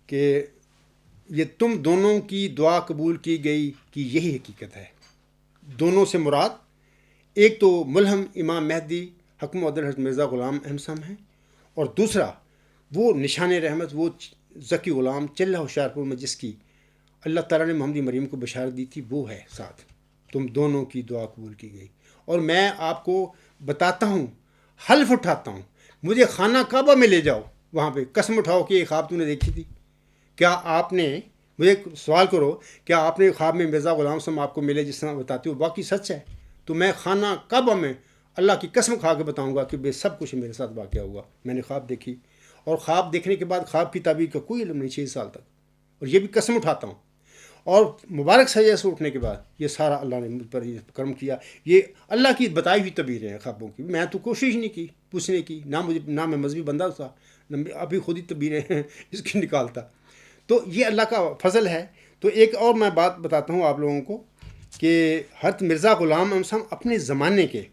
کہ یہ تم دونوں کی دعا قبول کی گئی کہ یہی حقیقت ہے. دونوں سے مراد ایک تو ملہم امام مہدی حکم عدل حضرت مرزا غلام احمد صاحب ہیں، اور دوسرا وہ نشان رحمت، وہ ذکی غلام چلہ ہوشیارپور میں جس کی اللہ تعالیٰ نے محمدی مریم کو بشارت دی تھی، وہ ہے ساتھ. تم دونوں کی دعا قبول کی گئی. اور میں آپ کو بتاتا ہوں، حلف اٹھاتا ہوں، مجھے خانہ کعبہ میں لے جاؤ، وہاں پہ قسم اٹھاؤ کہ یہ خواب تو نے دیکھی تھی. کیا آپ نے مجھے سوال کرو، کیا آپ نے خواب میں مرزا غلام صاحب آپ کو ملے جس طرح بتاتے ہو واقعی سچ ہے؟ تو میں خانہ کعبہ میں اللہ کی قسم کھا کے بتاؤں گا کہ بے سب کچھ میرے ساتھ واقعہ ہوا. میں نے خواب دیکھی، اور خواب دیکھنے کے بعد خواب کی تعبیر کا کوئی علم نہیں 6 سال تک، اور یہ بھی قسم اٹھاتا ہوں. اور مبارک سجدے سے اٹھنے کے بعد یہ سارا اللہ نے مجھ پر یہ کرم کیا. یہ اللہ کی بتائی ہوئی تعبیریں ہیں خوابوں کی. میں تو کوشش نہیں کی پوچھنے کی، نہ میں مذہبی بندہ تھا، ابھی خود ہی تعبیریں اس کی نکالتا. تو یہ اللہ کا فضل ہے. تو ایک اور میں بات بتاتا ہوں آپ لوگوں کو کہ حضرت مرزا غلام احمد صاحب اپنے زمانے کے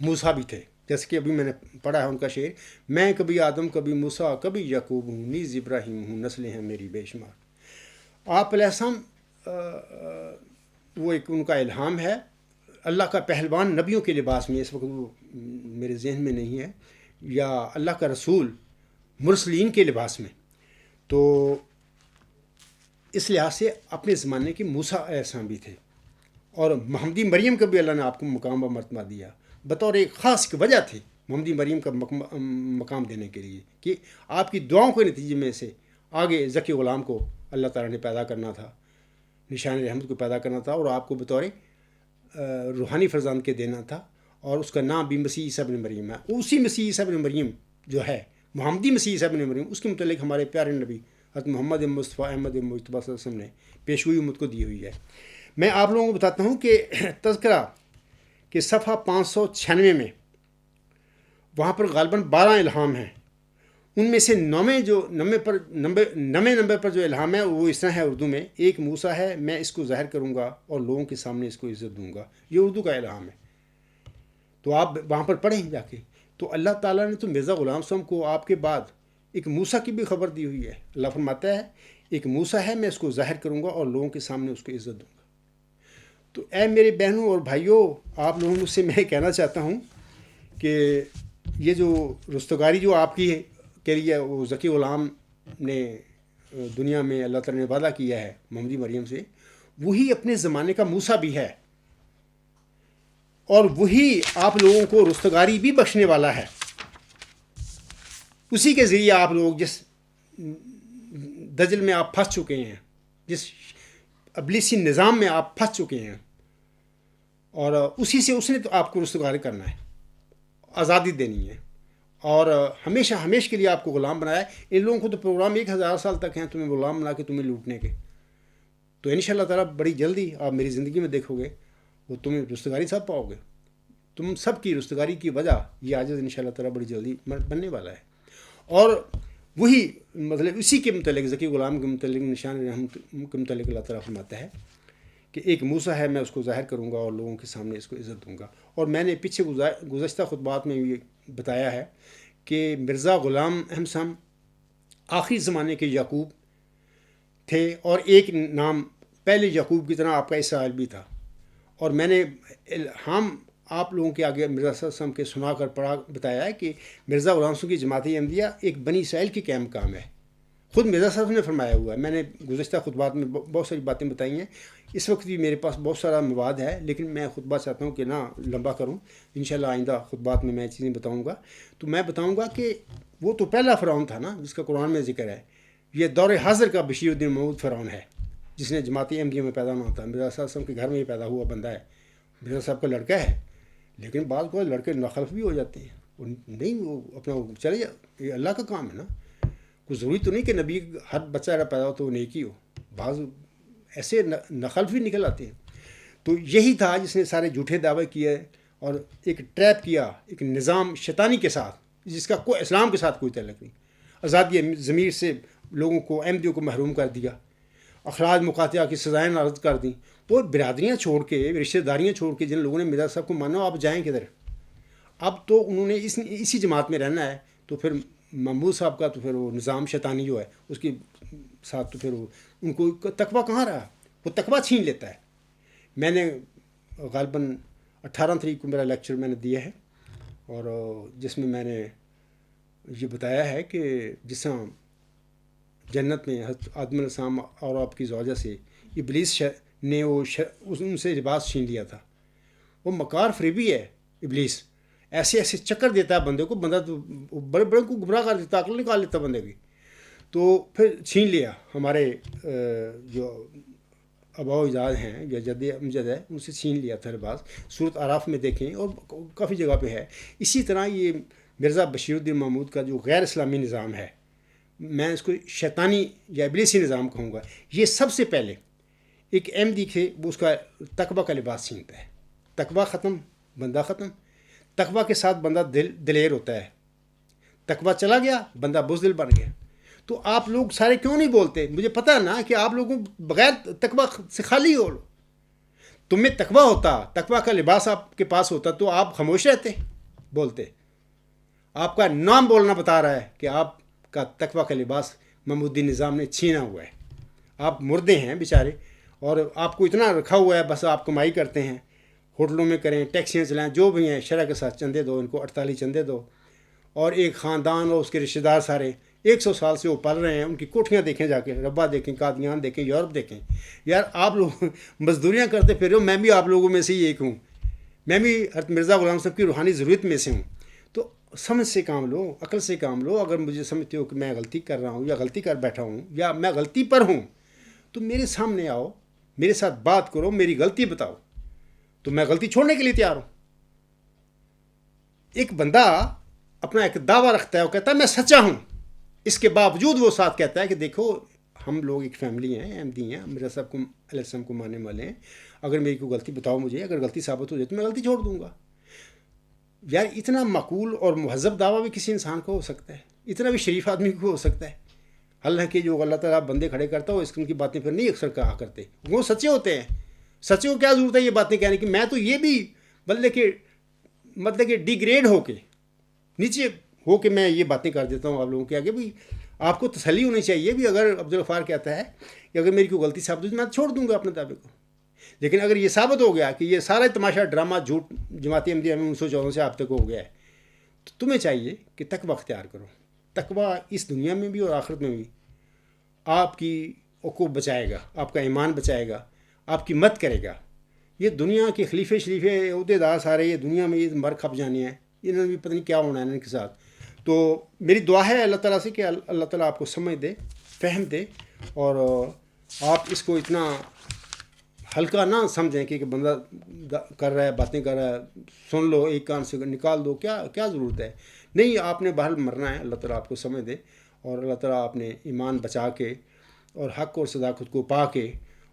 موسیٰ بھی تھے. جیسے کہ ابھی میں نے پڑھا ہے ان کا شعر، میں کبھی آدم کبھی موسیٰ کبھی یعقوب ہوں، نیز ابراہیم ہوں، نسلیں ہیں میری بے شمار. آپ علیہ السلام وہ ایک ان کا الہام ہے. اللہ کا پہلوان نبیوں کے لباس میں، اس وقت وہ میرے ذہن میں نہیں ہے، یا اللہ کا رسول مرسلین کے لباس میں. تو اس لحاظ سے اپنے زمانے کے موسیٰ علیہ السلام بھی تھے. اور محمدی مریم کا بھی اللہ نے آپ کو مقام و مرتبہ دیا، بطور ایک خاص کی وجہ تھی محمدی مریم کا مقام دینے کے لیے، کہ آپ کی دعاؤں کے نتیجے میں سے آگے ذکی غلام کو اللہ تعالیٰ نے پیدا کرنا تھا، نشان رحمت کو پیدا کرنا تھا، اور آپ کو بطور روحانی فرزند کے دینا تھا. اور اس کا نام بھی مسیح عیسیٰ ابن مریم ہے. اسی مسیح عیسیٰ ابن مریم جو ہے محمدی مسیح عیسیٰ ابن مریم، اس کے متعلق ہمارے پیارے نبی حضرت محمد مصطفیٰ احمد مجتبیٰ صلی اللہ علیہ وسلم نے پیشگوئی امت کو دی ہوئی ہے. میں آپ لوگوں کو بتاتا ہوں کہ تذکرہ کہ صفحہ 596 میں وہاں پر غالباً 12 الہام ہیں ان میں سے نویں نمبر پر جو الہام ہے وہ اس طرح ہے اردو میں، ایک موسیٰ ہے میں اس کو ظاہر کروں گا اور لوگوں کے سامنے اس کو عزت دوں گا. یہ اردو کا الہام ہے. تو آپ وہاں پر پڑھیں جا کے. تو اللہ تعالیٰ نے تو مرزا غلام صاحب کو آپ کے بعد ایک موسیٰ کی بھی خبر دی ہوئی ہے. اللہ فرماتا ہے ایک موسیٰ ہے میں اس کو ظاہر کروں گا اور لوگوں کے سامنے اس کو عزت دوں گا. تو اے میرے بہنوں اور بھائیوں، آپ لوگوں سے میں کہنا چاہتا ہوں کہ یہ جو رستگاری جو آپ کی کے لیے وہ ذکی غلام نے دنیا میں اللہ تعالیٰ نے وعدہ کیا ہے محمدی مریم سے، وہی اپنے زمانے کا موسیٰ بھی ہے، اور وہی آپ لوگوں کو رستگاری بھی بخشنے والا ہے. اسی کے ذریعے آپ لوگ جس دجل میں آپ پھنس چکے ہیں، جس ابلیسی نظام میں آپ پھنس چکے ہیں، اور اسی سے اس نے تو آپ کو رستگاری کرنا ہے، آزادی دینی ہے، اور ہمیشہ کے لیے آپ کو غلام بنایا ہے. ان لوگوں کو تو پروگرام 1000 سال تک ہیں تمہیں غلام بنا کے تمہیں لوٹنے کے. تو انشاءاللہ تعالیٰ بڑی جلدی آپ میری زندگی میں دیکھو گے وہ تمہیں رستگاری سب پاؤ گے. تم سب کی رستگاری کی وجہ یہ عاجز انشاءاللہ تعالیٰ بڑی جلدی بننے والا ہے. اور وہی مطلب اسی کے متعلق ذکی غلام کے متعلق نشان رحمت کے متعلق اللہ تعالیٰ فرماتا ہے کہ ایک موسیٰ ہے میں اس کو ظاہر کروں گا اور لوگوں کے سامنے اس کو عزت دوں گا. اور میں نے پیچھے گزشتہ خطبات میں یہ بتایا ہے کہ مرزا غلام احمد صاحب آخری زمانے کے یعقوب تھے، اور ایک نام پہلے یعقوب کی طرح آپ کا اسرائیل بھی تھا. اور میں نے ہم آپ لوگوں کے آگے مرزا صاحب کے سنا کر بتایا ہے کہ مرزا غلام صاحب کی جماعت احمدیہ ایک بنی اسرائیل کی قائم مقام ہے. خود مرزا صاحب نے فرمایا ہوا ہے. میں نے گزشتہ خطبات میں بہت ساری باتیں بتائی ہیں. اس وقت بھی میرے پاس بہت سارا مواد ہے، لیکن میں خطبہ چاہتا ہوں کہ نہ لمبا کروں. انشاءاللہ آئندہ خطبات میں چیزیں بتاؤں گا. تو میں بتاؤں گا کہ وہ تو پہلا فرعون تھا نا جس کا قرآن میں ذکر ہے. یہ دور حاضر کا بشیر الدین محمود فرعون ہے جس نے جماعت احمدیہ میں پیدا نہ ہوتا. مرزا صاحب کے گھر میں ہی پیدا ہوا بندہ ہے. مرزا صاحب کا لڑکا ہے، لیکن بعض کو لڑکے ناخلف بھی ہو جاتے ہیں. نہیں وہ اپنا چلے جا، یہ اللہ کا کام ہے نا. کوئی ضروری تو نہیں کہ نبی ہر بچہ اگر پیدا ہو تو وہ نیکی ہو. بعض ایسے ناخلف بھی نکل آتے ہیں. تو یہی تھا جس نے سارے جھوٹے دعوے کیے اور ایک ٹریپ کیا، ایک نظام شیطانی کے ساتھ جس کا کوئی اسلام کے ساتھ کوئی تعلق نہیں. آزادی ضمیر سے لوگوں کو احمدیوں کو محروم کر دیا، اخراج مقاطعہ کی سزائیں نافذ کر دیں. وہ برادریاں چھوڑ کے، رشتہ داریاں چھوڑ کے جن لوگوں نے مرزا صاحب کو مانا، آپ جائیں کدھر؟ اب تو انہوں نے اسی جماعت میں رہنا ہے. تو پھر محمود صاحب کا تو پھر وہ نظام شیطانی جو ہے اس کے ساتھ تو پھر وہ ان کو تقویٰ کہاں رہا؟ وہ تقویٰ چھین لیتا ہے. میں نے غالباً 18 تاریخ کو میرا لیکچر میں نے دیا ہے، اور جس میں نے یہ بتایا ہے کہ جس طرح جنت میں حضرت آدم علیہ السلام اور آپ کی زوجہ سے ابلیس نے ان سے لباس چھین لیا تھا. وہ مکار فریبی ہے ابلیس. ایسے چکر دیتا ہے بندے کو، بندہ تو بڑے کو گمراہ کر دیتا، عقل نکال لیتا بندے کی. تو پھر چھین لیا. ہمارے جو آباء و اجداد ہیں یا جد امجد ہے ان سے چھین لیا تھا لباس. سورۃ اعراف میں دیکھیں اور کافی جگہ پہ ہے. اسی طرح یہ مرزا بشیر الدین محمود کا جو غیر اسلامی نظام ہے، میں اس کو شیطانی یا ابلیسی نظام کہوں گا. یہ سب سے پہلے ایک احمدی تھے، وہ اس کا تقویٰ کا لباس چھینتا ہے. تقویٰ ختم، بندہ ختم. تقویٰ کے ساتھ بندہ دلیر ہوتا ہے. تقویٰ چلا گیا، بندہ بزدل بن گیا. تو آپ لوگ سارے کیوں نہیں بولتے؟ مجھے پتہ ہے نا کہ آپ لوگوں بغیر تقویٰ سے خالی ہو. تمہیں تقویٰ ہوتا، تقویٰ کا لباس آپ کے پاس ہوتا تو آپ خاموش رہتے، بولتے. آپ کا نام بولنا بتا رہا ہے کہ آپ کا تقویٰ کا لباس محمودی نظام نے چھینا ہوا ہے. آپ مردے ہیں بیچارے، اور آپ کو اتنا رکھا ہوا ہے، بس آپ کمائی کرتے ہیں، ہوٹلوں میں کریں، ٹیکسیاں چلائیں، جو بھی ہیں شرح کے ساتھ چندے دو، ان کو 48 چندے دو. اور ایک خاندان اور اس کے رشتہ دار سارے 100 سال سے وہ پل رہے ہیں. ان کی کوٹھیاں دیکھیں جا کے، ربا دیکھیں، قادیان دیکھیں، یورپ دیکھیں. یار آپ لوگ مزدوریاں کرتے پھر ہو. میں بھی آپ لوگوں میں سے ہی ایک ہوں. میں بھی حضرت مرزا غلام صاحب کی روحانی ضرورت میں سے ہوں. تو سمجھ سے کام لو، عقل سے کام لو. اگر مجھے سمجھتے ہو کہ میں غلطی کر رہا ہوں یا غلطی کر بیٹھا ہوں یا میں غلطی پر ہوں، تو میرے سامنے آؤ، میرے ساتھ بات کرو، میری غلطی بتاؤ، تو میں غلطی چھوڑنے کے لیے تیار ہوں. ایک بندہ اپنا ایک دعویٰ رکھتا ہے، وہ کہتا ہے میں سچا ہوں، اس کے باوجود وہ ساتھ کہتا ہے کہ دیکھو ہم لوگ ایک فیملی ہیں، احمدی ہیں، مرزا صاحب کو علیہ السلام کو ماننے والے ہیں. اگر میری کوئی غلطی بتاؤ مجھے، اگر غلطی ثابت ہو جائے تو میں غلطی چھوڑ دوں گا. یار اتنا معقول اور مہذب دعویٰ بھی کسی انسان کو ہو سکتا ہے؟ اتنا بھی شریف آدمی کو ہو سکتا ہے؟ حالانکہ جو اللہ تعالیٰ بندے کھڑے کرتا ہے وہ اس کی باتیں پھر نہیں اکثر کہا کرتے، وہ سچے ہوتے ہیں. سچے کو کیا ضرورت ہے یہ باتیں کہنے کی؟ میں تو یہ بھی مطلب کہ ڈیگریڈ ہو کے، نیچے ہو کے میں یہ باتیں کر دیتا ہوں آپ لوگوں کے آگے. بھی آپ کو تسلی ہونی چاہیے بھی. اگر عبدالغفار کہتا ہے کہ اگر میری کوئی غلطی ثابت ہوئی تو میں چھوڑ دوں گا اپنے دعوے کو، لیکن اگر یہ ثابت ہو گیا کہ یہ سارا تماشا ڈرامہ جھوٹ جماعت احمدیہ میں 1914 سے آپ تک ہو گیا ہے، تو تمہیں چاہیے کہ تقوی اختیار کرو. تقوی اس دنیا میں بھی اور آخرت میں بھی آپ کی عقوب بچائے گا، آپ کا ایمان بچائے گا، آپ کی مدد کرے گا. یہ دنیا کے خلیفے شلیفے عہدے دار سارے یہ دنیا میں یہ مر کھپ جانے ہیں، انہوں نے بھی پتہ نہیں کیا ہونا ہے ان کے ساتھ. تو میری دعا ہے اللہ تعالیٰ سے کہ اللہ تعالیٰ آپ کو سمجھ دے، فہم دے، اور آپ اس کو اتنا ہلکا نہ سمجھیں کہ بندہ کر رہا ہے، باتیں کر رہا ہے، سن لو ایک کان سے نکال دو، کیا ضرورت ہے؟ نہیں، آپ نے بہرحال مرنا ہے. اللہ تعالیٰ آپ کو سمجھ دے، اور اللہ تعالیٰ آپ نے ایمان بچا کے اور حق اور صداقت کو پا کے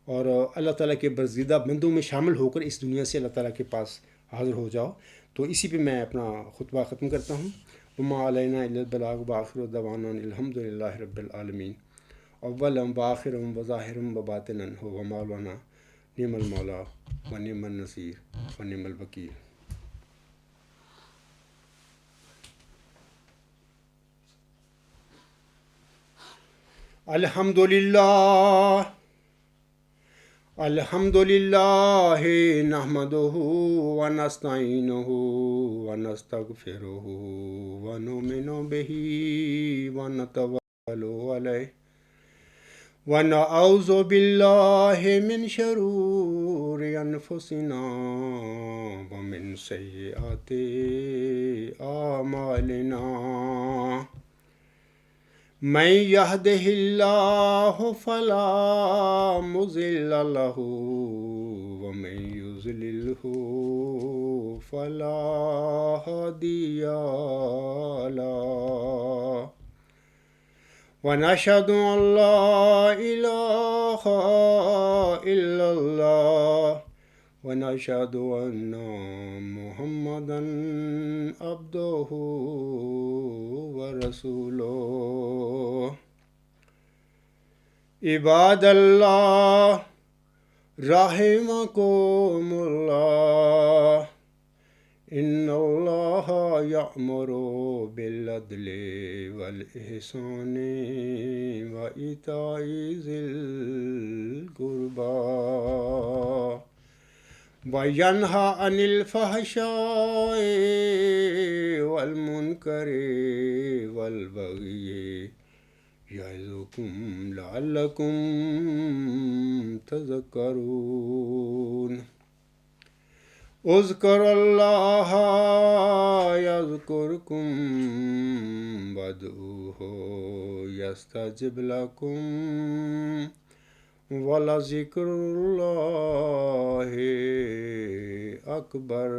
اور اللہ تعالیٰ کے برگزیدہ بندوں میں شامل ہو کر اس دنیا سے اللہ تعالیٰ کے پاس حاضر ہو جاؤ. تو اسی پہ میں اپنا خطبہ ختم کرتا ہوں. وما علینا الا البلاغ وآخر دعوانا الحمد للہ رب العالمین. اولم وآخرم وظاہرم وباطنا هو مولانا نعم المولا ونعم النصیر ونعم الوکیل. الحمد للہ نحمدہ ونستعینہ ونستغفرہ ونؤمن بہ ونتوکل علیہ ونعوذ باللہ من شرور انفسنا ومن سیئات اعمالنا. من یہدہ اللہ فلا مضل لہ ومن یضللہ فلا ہادی لہ. ونشهد أن لا إله إلا الله ونشهد أن محمدا عبده ورسوله. عباد الله رحمكم الله، إن الله يأمر بالعدل والإحسان وإيتاء ذي القربى وينهى عن الفحشاء والمنكر والبغي يعظكم لعلكم تذكرون. اذکروا اللہ یذکرکم وادعوہ یستجب لکم ولذکر اللہ اکبر.